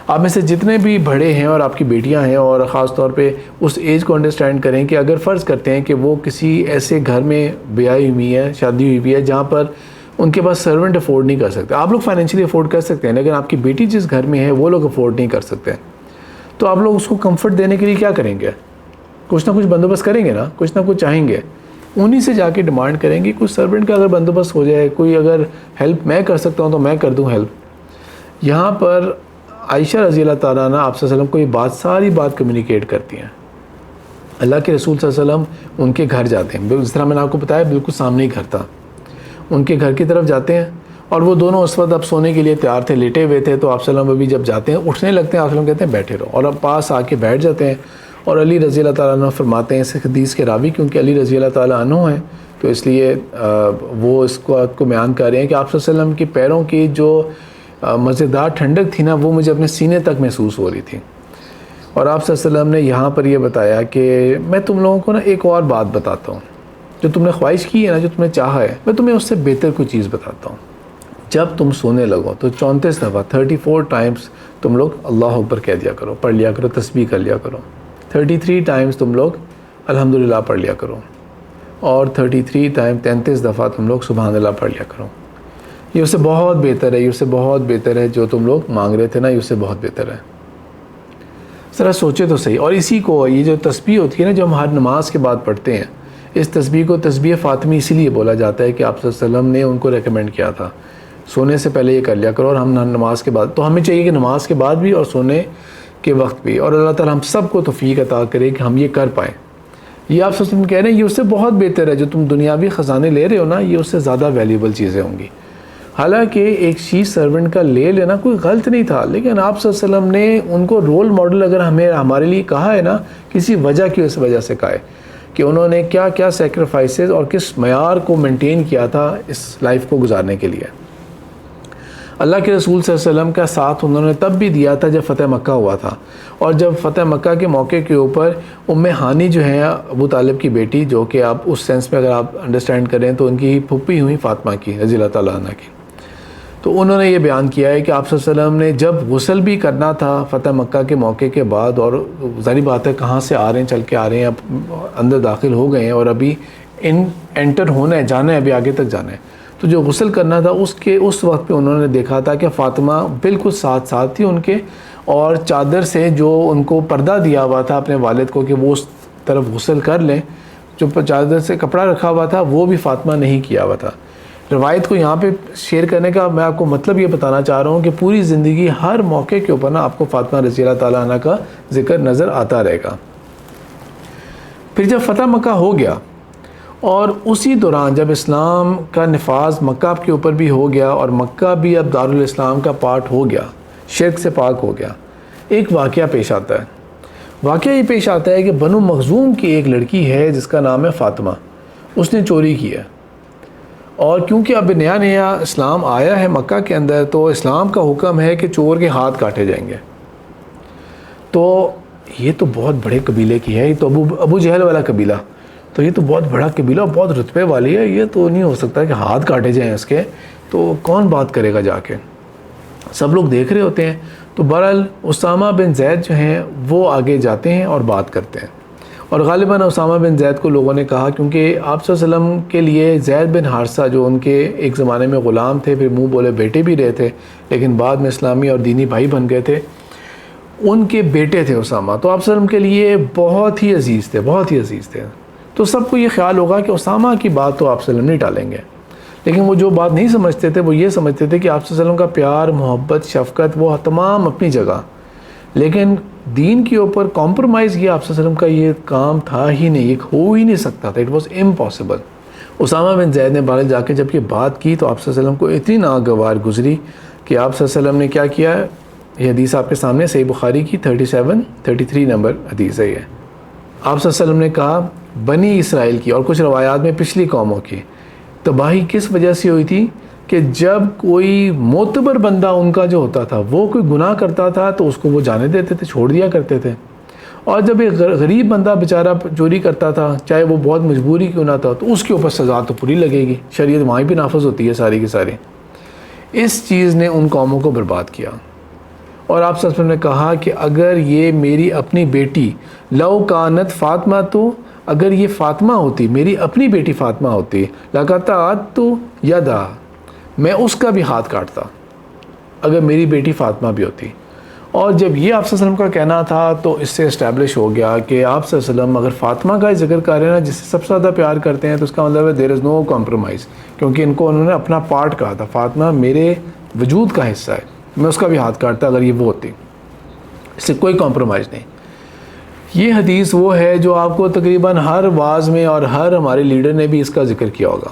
آپ میں سے جتنے بھی بڑے ہیں اور آپ کی بیٹیاں ہیں، اور خاص طور پہ اس ایج کو انڈرسٹینڈ کریں کہ اگر فرض کرتے ہیں کہ وہ کسی ایسے گھر میں بیاہی ہوئی ہے، شادی ہوئی بھی ہے جہاں پر ان کے پاس سرونٹ افورڈ نہیں کر سکتے. آپ لوگ فائنینشلی افورڈ کر سکتے ہیں لیکن آپ کی بیٹی جس گھر میں ہے وہ لوگ افورڈ نہیں کر سکتے، تو آپ لوگ اس کو کمفرٹ دینے کے لیے کیا کریں گے؟ کچھ نہ کچھ بندوبست کریں گے نا، کچھ نہ کچھ چاہیں گے. انہی سے جا کے ڈیمانڈ کریں گے کچھ سرونٹ کا اگر بندوبست ہو جائے، کوئی اگر ہیلپ میں کر سکتا ہوں تو میں کر دوں ہیلپ. یہاں پر عائشہ رضی اللہ تعالیٰ عنہ آپ صلی اللہ علیہ وسلم کو یہ ساری بات کمیونیکیٹ کرتی ہیں. اللہ کے رسول صلی اللہ علیہ وسلم ان کے گھر جاتے ہیں، جس طرح میں نے آپ کو بتایا بالکل سامنے ہی گھر تھا، ان کے گھر کی طرف جاتے ہیں، اور وہ دونوں اس وقت اب سونے کے لیے تیار تھے، لیٹے ہوئے تھے. تو آپ صلی اللہ علیہ وسلم ابھی جب جاتے ہیں، اٹھنے لگتے ہیں، آپ صلی اللہ علیہ وسلم کہتے ہیں بیٹھے رہو، اور اب پاس آ کے بیٹھ جاتے ہیں. اور علی رضی اللہ تعالیٰ عنہ فرماتے ہیں اس حدیث کے راوی، کیونکہ علی رضی اللہ تعالیٰ عنہ ہیں تو اس لیے وہ اس کو آپ کو بیان کر رہے ہیں کہ آپ صلی اللہ علیہ وسلم کی پیروں کی جو مزیدار ٹھنڈک تھی نا، وہ مجھے اپنے سینے تک محسوس ہو رہی تھی۔ اور آپ صلی اللہ علیہ وسلم نے یہاں پر یہ بتایا کہ میں تم لوگوں کو نا ایک اور بات بتاتا ہوں، جو تم نے خواہش کی ہے نا، جو تم نے چاہا ہے، میں تمہیں اس سے بہتر کوئی چیز بتاتا ہوں۔ جب تم سونے لگو تو 34 دفعہ 34 ٹائمز تم لوگ اللہ اکبر کہہ دیا کرو، پڑھ لیا کرو، تسبیح کر لیا کرو۔ 33 ٹائمز تم لوگ الحمدللہ پڑھ لیا کرو، اور 33 دفعہ تم لوگ سبحان اللہ پڑھ لیا کرو۔ یہ اس سے بہت بہتر ہے، یہ اس سے بہت بہتر ہے، جو تم لوگ مانگ رہے تھے نا، یہ اس سے بہت بہتر ہے۔ ذرا سوچے تو صحیح۔ اور اسی کو یہ جو تسبیح ہوتی ہے نا، جو ہم ہر نماز کے بعد پڑھتے ہیں، اس تسبیح کو تسبیح فاطمی اسی لیے بولا جاتا ہے کہ آپ صلی اللہ علیہ وسلم نے ان کو ریکمینڈ کیا تھا سونے سے پہلے یہ کر لیا کرو، اور ہم نماز کے بعد، تو ہمیں چاہیے کہ نماز کے بعد بھی اور سونے کے وقت بھی، اور اللہ تعالیٰ ہم سب کو توفیق عطا کرے کہ ہم یہ کر پائیں۔ یہ آپ صلی اللہ علیہ وسلم کہہ رہے ہیں یہ اس سے بہت بہتر ہے، جو تم دنیاوی خزانے لے رہے ہو نا، یہ اس سے زیادہ ویلیبل چیزیں ہوں گی۔ حالانکہ ایک شی سرونٹ کا لے لینا کوئی غلط نہیں تھا، لیکن آپ صلی اللہ علیہ وسلم نے ان کو رول ماڈل اگر ہمارے لیے کہا ہے نا، کسی وجہ کی اس وجہ سے کہا ہے کہ انہوں نے کیا کیا سیکریفائسز اور کس معیار کو مینٹین کیا تھا اس لائف کو گزارنے کے لیے۔ اللہ کے رسول صلی اللہ علیہ وسلم کا ساتھ انہوں نے تب بھی دیا تھا جب فتح مکہ ہوا تھا، اور جب فتح مکہ کے موقع کے اوپر ام ہانی جو ہیں ابو طالب کی بیٹی، جو کہ آپ اس سینس میں اگر آپ انڈرسٹینڈ کریں تو ان کی پھپھی ہوئی فاطمہ کی رضی اللہ تعالیٰ عنہ کی، تو انہوں نے یہ بیان کیا ہے کہ آپ صلی اللہ علیہ وسلم نے جب غسل بھی کرنا تھا فتح مکہ کے موقع کے بعد، اور ظاہری بات ہے کہاں سے آ رہے ہیں، چل کے آ رہے ہیں، اب اندر داخل ہو گئے ہیں اور ابھی انٹر ہونا ہے، جانا ہے، ابھی آگے تک جانا ہے، تو جو غسل کرنا تھا اس وقت پہ انہوں نے دیکھا تھا کہ فاطمہ بالکل ساتھ تھی ان کے، اور چادر سے جو ان کو پردہ دیا ہوا تھا اپنے والد کو کہ وہ اس طرف غسل کر لیں، جو چادر سے کپڑا رکھا ہوا تھا وہ بھی فاطمہ نہیں کیا ہوا تھا۔ روایت کو یہاں پہ شیئر کرنے کا میں آپ کو مطلب یہ بتانا چاہ رہا ہوں کہ پوری زندگی ہر موقع کے اوپر نا آپ کو فاطمہ رضی اللہ تعالیٰ عنہ کا ذکر نظر آتا رہے گا۔ پھر جب فتح مکہ ہو گیا، اور اسی دوران جب اسلام کا نفاذ مکہ کے اوپر بھی ہو گیا اور مکہ بھی اب دارالاسلام کا پارٹ ہو گیا، شرک سے پاک ہو گیا، ایک واقعہ پیش آتا ہے۔ واقعہ یہ پیش آتا ہے کہ بنو مخزوم کی ایک لڑکی ہے جس کا نام ہے فاطمہ، اس نے چوری کی ہے، اور کیونکہ اب نیا اسلام آیا ہے مکہ کے اندر، تو اسلام کا حکم ہے کہ چور کے ہاتھ کاٹے جائیں گے۔ تو یہ تو بہت بڑے قبیلے کی ہے، یہ تو ابو جہل والا قبیلہ، تو یہ تو بہت بڑا قبیلہ، بہت رتبے والی ہے، یہ تو نہیں ہو سکتا کہ ہاتھ کاٹے جائیں اس کے، تو کون بات کرے گا جا کے؟ سب لوگ دیکھ رہے ہوتے ہیں۔ تو بہرحال اسامہ بن زید جو ہیں وہ آگے جاتے ہیں اور بات کرتے ہیں، اور غالباً اسامہ بن زید کو لوگوں نے کہا، کیونکہ آپ صلی اللہ علیہ وسلم کے لیے زید بن حارثہ جو ان کے ایک زمانے میں غلام تھے، پھر منہ بولے بیٹے بھی رہے تھے، لیکن بعد میں اسلامی اور دینی بھائی بن گئے تھے، ان کے بیٹے تھے اسامہ، تو آپ صلی اللہ علیہ وسلم کے لیے بہت ہی عزیز تھے، بہت ہی عزیز تھے۔ تو سب کو یہ خیال ہوگا کہ اسامہ کی بات تو آپ صلی اللہ علیہ وسلم نہیں ٹالیں گے، لیکن وہ جو بات نہیں سمجھتے تھے وہ یہ سمجھتے تھے کہ آپ صلی اللہ علیہ وسلم کا پیار، محبت، شفقت وہ تمام اپنی جگہ، لیکن دین کے اوپر کمپرومائز یہ آپ صلی اللہ علیہ وسلم کا یہ کام تھا ہی نہیں، یہ ہو ہی نہیں سکتا تھا، اٹ واز امپاسبل۔ اسامہ بن زید نے باہر جا کے جب یہ بات کی تو آپ صلی اللہ علیہ وسلم کو اتنی ناگوار گزری کہ آپ صلی اللہ علیہ وسلم نے کیا کیا، یہ حدیث آپ کے سامنے صحیح بخاری کی 33 نمبر حدیث ہے یہ۔ آپ صلی اللہ علیہ وسلم نے کہا بنی اسرائیل کی اور کچھ روایات میں پچھلی قوموں کی تباہی کس وجہ سے ہوئی تھی کہ جب کوئی معتبر بندہ ان کا جو ہوتا تھا وہ کوئی گناہ کرتا تھا تو اس کو وہ جانے دیتے تھے، چھوڑ دیا کرتے تھے، اور جب ایک غریب بندہ بیچارہ چوری کرتا تھا، چاہے وہ بہت مجبوری کیوں نہ تھا، تو اس کے اوپر سزا تو پوری لگے گی، شریعت وہاں بھی نافذ ہوتی ہے ساری کی ساری۔ اس چیز نے ان قوموں کو برباد کیا، اور آپ صلی اللہ علیہ وسلم نے کہا کہ اگر یہ میری اپنی بیٹی لو کانت فاطمہ، تو اگر یہ فاطمہ ہوتی، میری اپنی بیٹی فاطمہ ہوتی، لقطعت یدا، میں اس کا بھی ہاتھ کاٹتا اگر میری بیٹی فاطمہ بھی ہوتی۔ اور جب یہ آپ صلی اللہ علیہ وسلم کا کہنا تھا تو اس سے اسٹیبلش ہو گیا کہ آپ صلی اللہ علیہ وسلم اگر فاطمہ کا ذکر کر رہے ہیں نا، جس سے سب سے زیادہ پیار کرتے ہیں، تو اس کا مطلب ہے دیر از نو کمپرومائز، کیونکہ ان کو انہوں نے اپنا پارٹ کہا تھا، فاطمہ میرے وجود کا حصہ ہے، میں اس کا بھی ہاتھ کاٹتا اگر یہ وہ ہوتی، اس سے کوئی کمپرومائز نہیں۔ یہ حدیث وہ ہے جو آپ کو تقریباً ہر واعظ میں اور ہر ہمارے لیڈر نے بھی اس کا ذکر کیا ہوگا،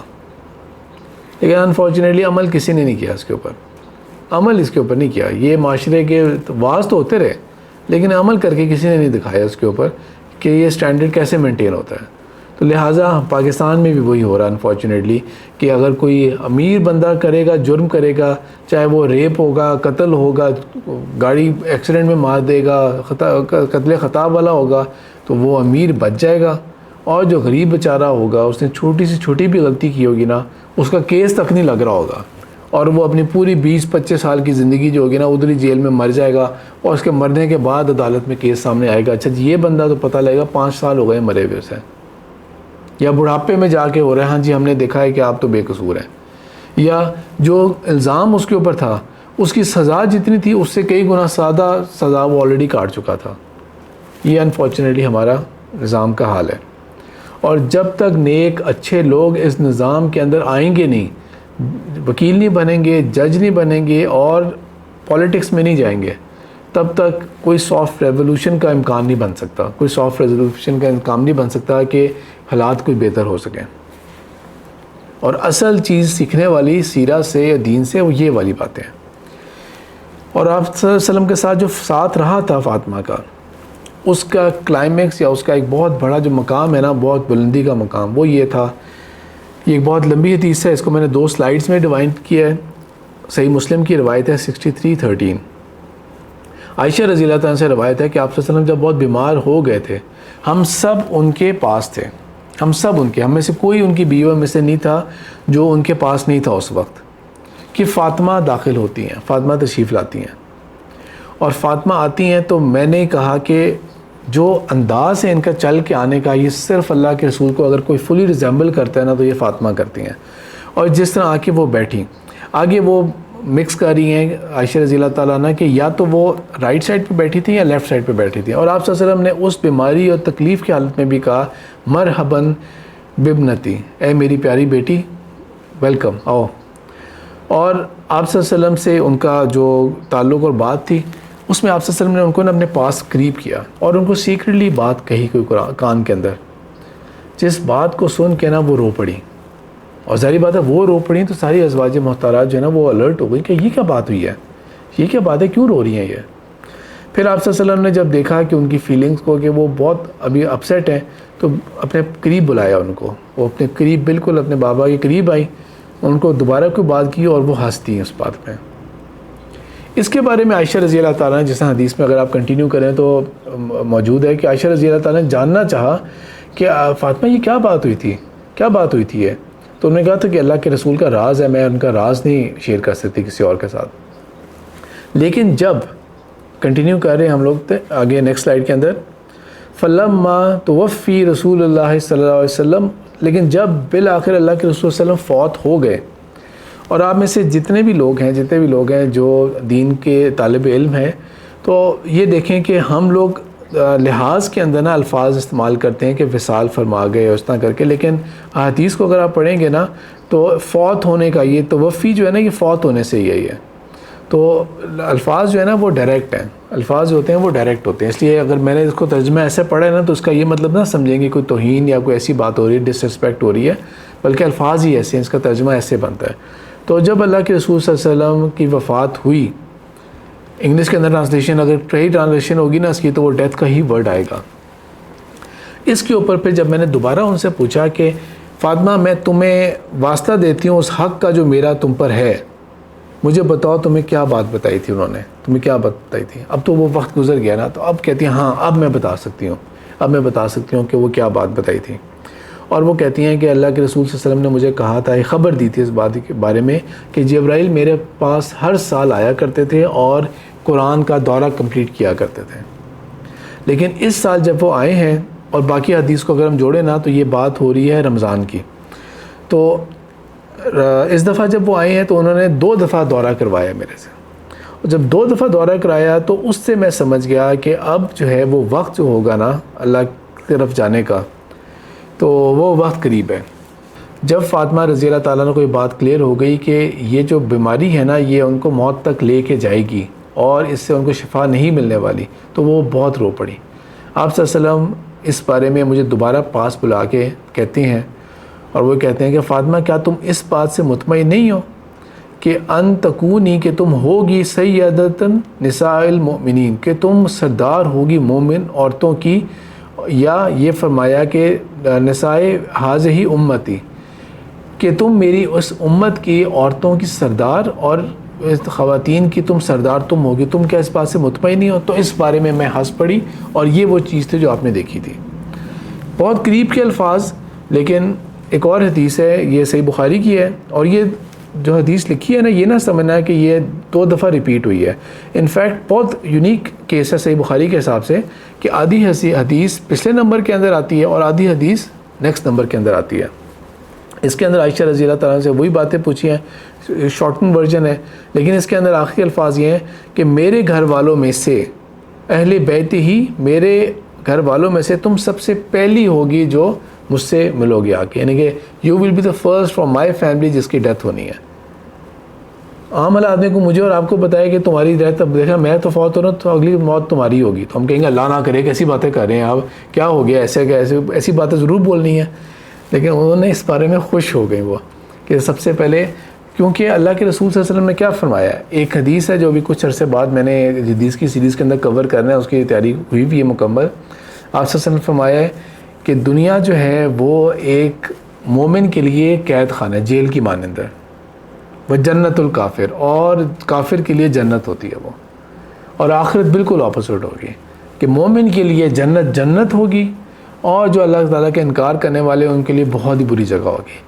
لیکن انفارچونیٹلی عمل کسی نے نہیں کیا اس کے اوپر، عمل اس کے اوپر نہیں کیا۔ یہ معاشرے کے واعظ تو ہوتے رہے لیکن عمل کر کے کسی نے نہیں دکھایا اس کے اوپر کہ یہ اسٹینڈرڈ کیسے مینٹین ہوتا ہے. تو لہٰذا پاکستان میں بھی وہی ہو رہا ہے انفارچونیٹلی کہ اگر کوئی امیر بندہ کرے گا، جرم کرے گا، چاہے وہ ریپ ہوگا، قتل ہوگا، گاڑی ایکسیڈنٹ میں مار دے گا، قتل خطا والا ہوگا، تو وہ امیر بچ جائے گا. اور جو غریب بیچارہ ہوگا، اس نے چھوٹی سے چھوٹی بھی غلطی کی ہوگی نا، اس کا کیس تک نہیں لگ رہا ہوگا، اور وہ اپنی پوری 20-25 سال کی زندگی جو ہوگی نا ادھر ہی جیل میں مر جائے گا، اور اس کے مرنے کے بعد عدالت میں کیس سامنے آئے گا. اچھا جی، یہ بندہ تو پتہ لگے گا 5 سال ہو گئے مرے ہوئے سے، یا بڑھاپے میں جا کے ہو رہا ہے ہاں جی ہم نے دیکھا ہے کہ آپ تو بے قصور ہیں، یا جو الزام اس کے اوپر تھا اس کی سزا جتنی تھی اس سے کئی گنا زیادہ سزا وہ آلریڈی کاٹ چکا تھا. یہ انفارچونیٹلی ہمارا نظام کا حال ہے. اور جب تک نیک اچھے لوگ اس نظام کے اندر آئیں گے نہیں، وکیل نہیں بنیں گے، جج نہیں بنیں گے، اور پولیٹکس میں نہیں جائیں گے، تب تک کوئی سافٹ ریولوشن کا امکان نہیں بن سکتا، کوئی سافٹ ریولوشن کا امکان نہیں بن سکتا کہ حالات کوئی بہتر ہو سکیں. اور اصل چیز سیکھنے والی سیرہ سے یا دین سے وہ یہ والی باتیں ہیں. اور آپ صلی اللہ علیہ وسلم کے ساتھ جو ساتھ رہا تھا فاطمہ کا، اس کا کلائمیکس یا اس کا ایک بہت بڑا جو مقام ہے نا، بہت بلندی کا مقام، وہ یہ تھا. یہ ایک بہت لمبی حدیث ہے، اس کو میں نے 2 سلائیڈز میں ڈیوائڈ کیا ہے. صحیح مسلم کی روایت ہے 63:13. عائشہ رضی اللہ تعالیٰ سے روایت ہے کہ آپ صلی اللہ علیہ وسلم جب بہت بیمار ہو گئے تھے، ہم سب ان کے پاس تھے، ہم میں سے کوئی ان کی بیوہ میں سے نہیں تھا جو ان کے پاس نہیں تھا اس وقت، کہ فاطمہ داخل ہوتی ہیں، فاطمہ تشریف لاتی ہیں. اور فاطمہ آتی ہیں تو میں نے کہا کہ جو انداز ہے ان کا چل کے آنے کا، یہ صرف اللہ کے رسول کو اگر کوئی فلی ریزیمبل کرتا ہے نا تو یہ فاطمہ کرتی ہیں. اور جس طرح آ کے وہ بیٹھیں، آگے وہ مکس کر رہی ہیں عائشہ رضی اللہ تعالیٰ عنہ کہ یا تو وہ رائٹ سائڈ پہ بیٹھی تھی یا لیفٹ سائڈ پہ بیٹھی تھی. اور آپ صلی اللہ علیہ وسلم نے اس بیماری اور تکلیف کی حالت میں بھی کہا مرحباً بابنتی، اے میری پیاری بیٹی، ویلکم، آؤ. اور آپ صلی اللہ علیہ وسلم سے ان کا جو تعلق اور بات تھی، اس میں آپ صلی اللہ علیہ وسلم نے ان کو اپنے پاس قریب کیا اور ان کو سیکرٹلی بات کہی کوئی کان کے اندر، جس بات کو سن کے نا وہ رو پڑی. اور ظاہری بات ہے وہ رو پڑی تو ساری ازواج محترمات جو ہے نا وہ الرٹ ہو گئی کہ یہ کیا بات ہوئی ہے، یہ کیا بات ہے، کیوں رو رہی ہیں یہ. پھر آپ صلی اللہ علیہ وسلم نے جب دیکھا کہ ان کی فیلنگز کو کہ وہ بہت ابھی اپسیٹ ہیں، تو اپنے قریب بلایا ان کو. وہ اپنے قریب، بالکل اپنے بابا کے قریب آئی، ان کو دوبارہ کوئی بات کی اور وہ ہنستی ہیں اس بات پہ. اس کے بارے میں عائشہ رضی اللہ تعالیٰ نے، جس حدیث میں اگر آپ کنٹینیو کریں تو موجود ہے کہ عائشہ رضی اللہ تعالیٰ نے جاننا چاہا کہ فاطمہ یہ کیا بات ہوئی تھی، کیا بات ہوئی تھی یہ. تو انہوں نے کہا تھا کہ اللہ کے رسول کا راز ہے، میں ان کا راز نہیں شیئر کر سکتی کسی اور کے ساتھ. لیکن جب کنٹینیو کر رہے ہیں ہم لوگ آگے نیکسٹ سلائیڈ کے اندر، فلما توفی رسول اللہ صلی اللہ علیہ وسلم، لیکن جب بالآخر اللہ کے رسول صلی اللہ علیہ وسلم فوت ہو گئے، اور آپ میں سے جتنے بھی لوگ ہیں جو دین کے طالب علم ہیں، تو یہ دیکھیں کہ ہم لوگ لحاظ کے اندر نا الفاظ استعمال کرتے ہیں کہ وصال فرما گئے اس طرح کر کے، لیکن حدیث کو اگر آپ پڑھیں گے نا تو فوت ہونے کا، یہ توفی جو ہے نا یہ فوت ہونے سے ہی ہے. تو الفاظ جو ہے نا وہ ڈائریکٹ ہیں، الفاظ جو ہوتے ہیں وہ ڈائریکٹ ہوتے ہیں. اس لیے اگر میں نے اس کو ترجمہ ایسے پڑھا ہے نا تو اس کا یہ مطلب نہ سمجھیں گے کوئی توہین یا کوئی ایسی بات ہو رہی ہے، ڈس رسپیکٹ ہو رہی ہے، بلکہ الفاظ ہی ایسے ہیں، اس کا ترجمہ ایسے بنتا ہے. تو جب اللہ کے رسول صلی اللہ علیہ وسلم کی وفات ہوئی، انگلش کے اندر ٹرانسلیشن اگر صحیح ٹرانسلیشن ہوگی نا اس کی تو وہ ڈیتھ کا ہی ورڈ آئے گا. اس کے اوپر پھر جب میں نے دوبارہ ان سے پوچھا کہ فاطمہ میں تمہیں واسطہ دیتی ہوں اس حق کا جو میرا تم پر ہے، مجھے بتاؤ تمہیں کیا بات بتائی تھی انہوں نے، تمہیں کیا بات بتائی تھی. اب تو وہ وقت گزر گیا نا، تو اب کہتی ہیں ہاں اب میں بتا سکتی ہوں کہ وہ کیا بات بتائی تھی. اور وہ کہتی ہیں کہ اللہ کے رسول صلی اللہ علیہ وسلم نے مجھے کہا تھا، خبر دی تھی اس بات کے بارے میں کہ جبرائیل میرے پاس ہر سال آیا کرتے تھے اور قرآن کا دورہ کمپلیٹ کیا کرتے تھے. لیکن اس سال جب وہ آئے ہیں، اور باقی حدیث کو اگر ہم جوڑیں نا تو یہ بات ہو رہی ہے رمضان کی، تو اس دفعہ جب وہ آئے ہیں تو انہوں نے 2 دفعہ دورہ کروایا میرے سے. اور جب 2 دفعہ دورہ کرایا تو اس سے میں سمجھ گیا کہ اب جو ہے وہ وقت جو ہوگا نا اللہ کی طرف جانے کا، تو وہ وقت قریب ہے. جب فاطمہ رضی اللہ تعالیٰ نے کوئی بات کلیئر ہو گئی کہ یہ جو بیماری ہے نا یہ ان کو موت تک لے کے جائے گی اور اس سے ان کو شفا نہیں ملنے والی، تو وہ بہت رو پڑی. آپ صلی اللہ علیہ وسلم اس بارے میں مجھے دوبارہ پاس بلا کے کہتے ہیں، اور وہ کہتے ہیں کہ فاطمہ کیا تم اس بات سے مطمئن نہیں ہو کہ ان تکونی، کہ تم ہوگی سیدۃ نساء المؤمنین، کہ تم سردار ہوگی مومن عورتوں کی، یا یہ فرمایا کہ نسائے حاضہی امتی، کہ تم میری اس امت کی عورتوں کی سردار اور خواتین کی تم سردار تم ہوگی، تم کیا اس بات سے مطمئن نہیں ہو؟ تو اس بارے میں ہنس پڑی، اور یہ وہ چیز تھی جو آپ نے دیکھی تھی۔ بہت قریب کے الفاظ، لیکن ایک اور حدیث ہے، یہ صحیح بخاری کی ہے، اور یہ جو حدیث لکھی ہے نا، یہ نہ سمجھنا ہے کہ یہ 2 دفعہ ریپیٹ ہوئی ہے۔ انفیکٹ بہت یونیک کیس ہے صحیح بخاری کے حساب سے، کہ آدھی حدیث پچھلے نمبر کے اندر آتی ہے اور آدھی حدیث نیکسٹ نمبر کے اندر آتی ہے۔ اس کے اندر عائشہ رضی اللہ تعالیٰ سے وہی باتیں پوچھی ہیں، شارٹن ورژن ہے، لیکن اس کے اندر آخری الفاظ یہ ہیں کہ میرے گھر والوں میں سے، اہل بیت ہی، میرے گھر والوں میں سے تم سب سے پہلی ہوگی جو مجھ سے ملو گے آ کے، یعنی کہ you will be the first from my family جس کی ڈیتھ ہونی ہے۔ عام آدمی کو مجھے اور آپ کو بتایا کہ تمہاری ڈیتھ، اب دیکھا میں تو فوت ہو رہا ہوں تو اگلی موت تمہاری ہوگی، تو ہم کہیں گے اللہ نہ کرے، کیسی باتیں کر رہے ہیں آپ، کیا ہو گیا، ایسی باتیں ضرور بولنی ہے۔ لیکن انہوں نے اس بارے میں خوش ہو گئے وہ، کہ سب سے پہلے، کیونکہ اللہ کے رسول صلی اللہ علیہ وسلم نے کیا فرمایا ہے، ایک حدیث ہے جو بھی کچھ عرصے بعد میں نے حدیث کی سیریز کے اندر کور کرنا ہے، اس کی تیاری ہوئی بھی ہے مکمل۔ آپ صلی اللہ علیہ وسلم نے فرمایا ہے کہ دنیا جو ہے وہ ایک مومن کے لیے قید خانہ ہے، جیل کی مانند ہے، وہ جنت الکافر، اور کافر کے لیے جنت ہوتی ہے وہ، اور آخرت بالکل اپوزٹ ہوگی، کہ مومن کے لیے جنت ہوگی، اور جو اللہ تعالیٰ کے انکار کرنے والے ان کے لیے بہت ہی بری جگہ ہوگی۔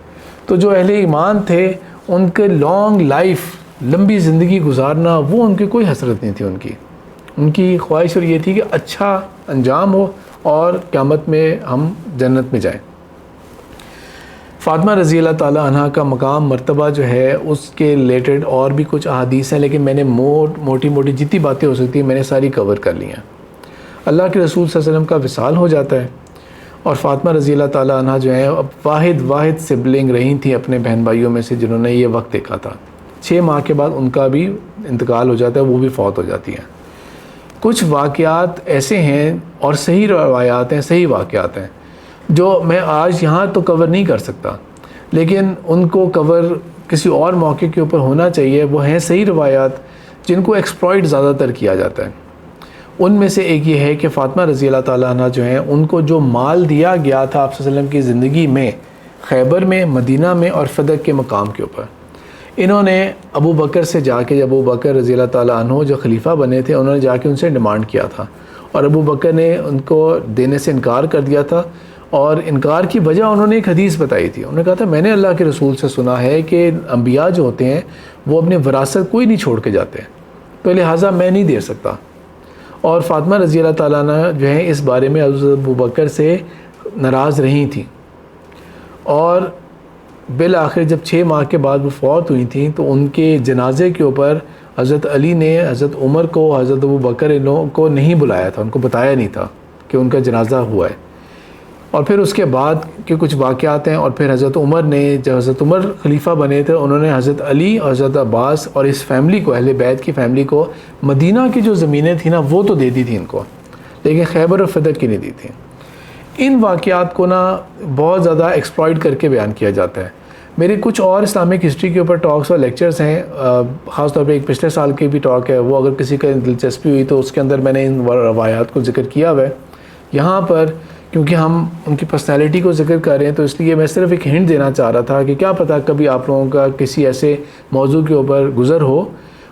تو جو اہل ایمان تھے ان کے لانگ لائف، لمبی زندگی گزارنا، وہ ان کی کوئی حسرت نہیں تھی، ان کی خواہش اور یہ تھی کہ اچھا انجام ہو اور قیامت میں ہم جنت میں جائیں۔ فاطمہ رضی اللہ تعالیٰ عنہ کا مقام مرتبہ جو ہے اس کے ریلیٹڈ اور بھی کچھ احادیث ہیں، لیکن میں نے موٹی جتنی باتیں ہو سکتی ہیں میں نے ساری کور کر لی ہیں۔ اللہ کے رسول صلی اللہ علیہ وسلم کا وصال ہو جاتا ہے، اور فاطمہ رضی اللہ تعالیٰ عنہ جو ہیں اب واحد سبلنگ رہی تھیں اپنے بہن بھائیوں میں سے جنہوں نے یہ وقت دیکھا تھا۔ 6 ماہ کے بعد ان کا بھی انتقال ہو جاتا ہے، وہ بھی فوت ہو جاتی ہیں۔ کچھ واقعات ایسے ہیں اور صحیح روایات ہیں، صحیح واقعات ہیں، جو میں آج یہاں تو کور نہیں کر سکتا، لیکن ان کو کور کسی اور موقع کے اوپر ہونا چاہیے۔ وہ ہیں صحیح روایات جن کو ایکسپلائٹ زیادہ تر کیا جاتا ہے۔ ان میں سے ایک یہ ہے کہ فاطمہ رضی اللہ تعالیٰ عنہ جو ہیں ان کو جو مال دیا گیا تھا آپ صلی اللہ علیہ وسلم کی زندگی میں، خیبر میں، مدینہ میں اور فدق کے مقام کے اوپر، انہوں نے ابو بکر سے جا کے، ابو بکر رضی اللہ تعالیٰ عنہ جو خلیفہ بنے تھے، انہوں نے جا کے ان سے ڈیمانڈ کیا تھا، اور ابو بکر نے ان کو دینے سے انکار کر دیا تھا، اور انکار کی وجہ انہوں نے ایک حدیث بتائی تھی۔ انہوں نے کہا تھا میں نے اللہ کے رسول سے سنا ہے کہ انبیاء جو ہوتے ہیں وہ اپنی وراثت کوئی نہیں چھوڑ کے جاتے، تو لہٰذا میں نہیں دے سکتا۔ اور فاطمہ رضی اللہ تعالیٰ عنہ جو ہیں اس بارے میں حضرت ابو بکر سے ناراض رہی تھیں، اور بالآخر جب 6 ماہ کے بعد وہ فوت ہوئی تھیں تو ان کے جنازے کے اوپر حضرت علی نے حضرت عمر کو، حضرت ابو بکر ان لوگوں کو نہیں بلایا تھا، ان کو بتایا نہیں تھا کہ ان کا جنازہ ہوا ہے۔ اور پھر اس کے بعد کے کچھ واقعات ہیں، اور پھر حضرت عمر نے، جب حضرت عمر خلیفہ بنے تھے، انہوں نے حضرت علی اور حضرت عباس اور اس فیملی کو، اہل بیت کی فیملی کو، مدینہ کی جو زمینیں تھیں نا وہ تو دے دی تھیں ان کو، لیکن خیبر اور فدق کی نہیں دی تھیں۔ ان واقعات کو نا بہت زیادہ ایکسپلائٹ کر کے بیان کیا جاتا ہے۔ میرے کچھ اور اسلامک ہسٹری کے اوپر ٹاکس اور لیکچرز ہیں، خاص طور پہ ایک پچھلے سال کی بھی ٹاک ہے، وہ اگر کسی کا دلچسپی ہوئی تو اس کے اندر میں نے ان روایات کو ذکر کیا ہوا ہے۔ یہاں پر کیونکہ ہم ان کی پرسنالٹی کو ذکر کر رہے ہیں تو اس لیے میں صرف ایک ہنٹ دینا چاہ رہا تھا کہ کیا پتہ کبھی آپ لوگوں کا کسی ایسے موضوع کے اوپر گزر ہو،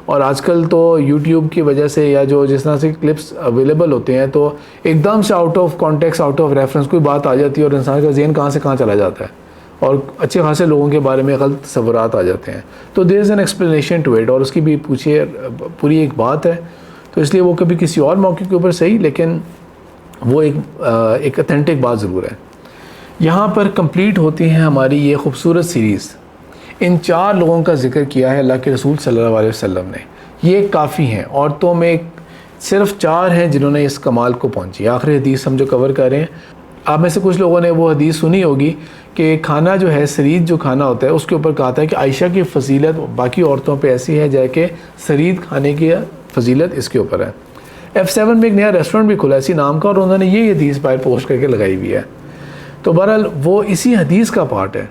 اور آج کل تو یوٹیوب کی وجہ سے یا جو جس طرح سے کلپس اویلیبل ہوتے ہیں تو ایک دم سے out of context, out of reference کوئی بات آ جاتی ہے اور انسان کا ذہن کہاں سے کہاں چلا جاتا ہے، اور اچھے خاصے لوگوں کے بارے میں غلط تصورات آ جاتے ہیں۔ تو there is an explanation to it, اور اس کی بھی پوری ایک بات ہے، تو اس لیے وہ کبھی کسی اور موقع کے اوپر صحیح، لیکن وہ ایک اتھینٹک بات ضرور ہے۔ یہاں پر کمپلیٹ ہوتی ہیں ہماری یہ خوبصورت سیریز۔ ان 4 لوگوں کا ذکر کیا ہے اللہ کے رسول صلی اللہ علیہ وسلم نے، یہ کافی ہیں۔ عورتوں میں صرف 4 ہیں جنہوں نے اس کمال کو پہنچی۔ آخری حدیث ہم جو کور کر رہے ہیں، آپ میں سے کچھ لوگوں نے وہ حدیث سنی ہوگی کہ کھانا جو ہے، سرید جو کھانا ہوتا ہے، اس کے اوپر کہا تھا کہ عائشہ کی فضیلت باقی عورتوں پہ ایسی ہے جیسے کہ سرید کھانے کی فضیلت اس کے اوپر ہے۔ F7 میں ایک نیا ریسٹورنٹ بھی کھلا اسی نام کا، اور انہوں نے یہ حدیث باہر پوسٹ کر کے لگائی ہوئی ہے، تو بہرحال وہ اسی حدیث کا پارٹ ہے۔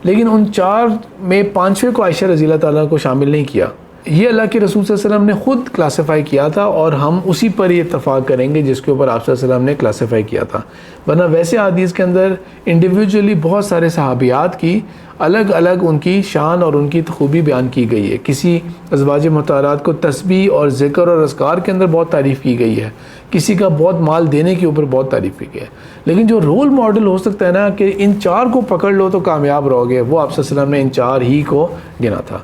لیکن ان 4 میں 5ویں کو عائشہ رضی اللہ تعالیٰ کو شامل نہیں کیا، یہ اللہ کے رسول صلی اللہ علیہ وسلم نے خود کلاسیفائی کیا تھا، اور ہم اسی پر یہ اتفاق کریں گے جس کے اوپر آپ صلی اللہ علیہ وسلم نے کلاسیفائی کیا تھا. ورنہ ویسے حدیث کے اندر انڈیویجولی بہت سارے صحابیات کی الگ الگ ان کی شان اور ان کی خوبی بیان کی گئی ہے. کسی ازواج مطہرات کو تسبیح اور ذکر اور اذکار کے اندر بہت تعریف کی گئی ہے، کسی کا بہت مال دینے کے اوپر بہت تعریف کی گئی ہے. لیکن جو رول ماڈل ہو سکتا ہے نا کہ ان چار کو پکڑ لو تو کامیاب رہو گے، وہ آپ صلی اللہ علیہ وسلم نے ان چار ہی کو گنا تھا.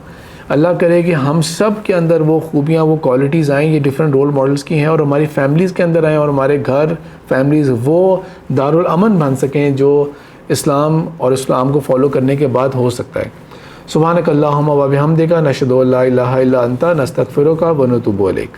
اللہ کرے کہ ہم سب کے اندر وہ خوبیاں، وہ کوالٹیز آئیں، یہ ڈیفرنٹ رول ماڈلز کی ہیں، اور ہماری فیملیز کے اندر آئیں، اور ہمارے گھر فیملیز وہ دارالامن بن سکیں جو اسلام اور اسلام کو فالو کرنے کے بعد ہو سکتا ہے. سبحانک اللہم و بحمدک، نشہد ان لا الہ الا انت، نستغفرک و نتوب الیک.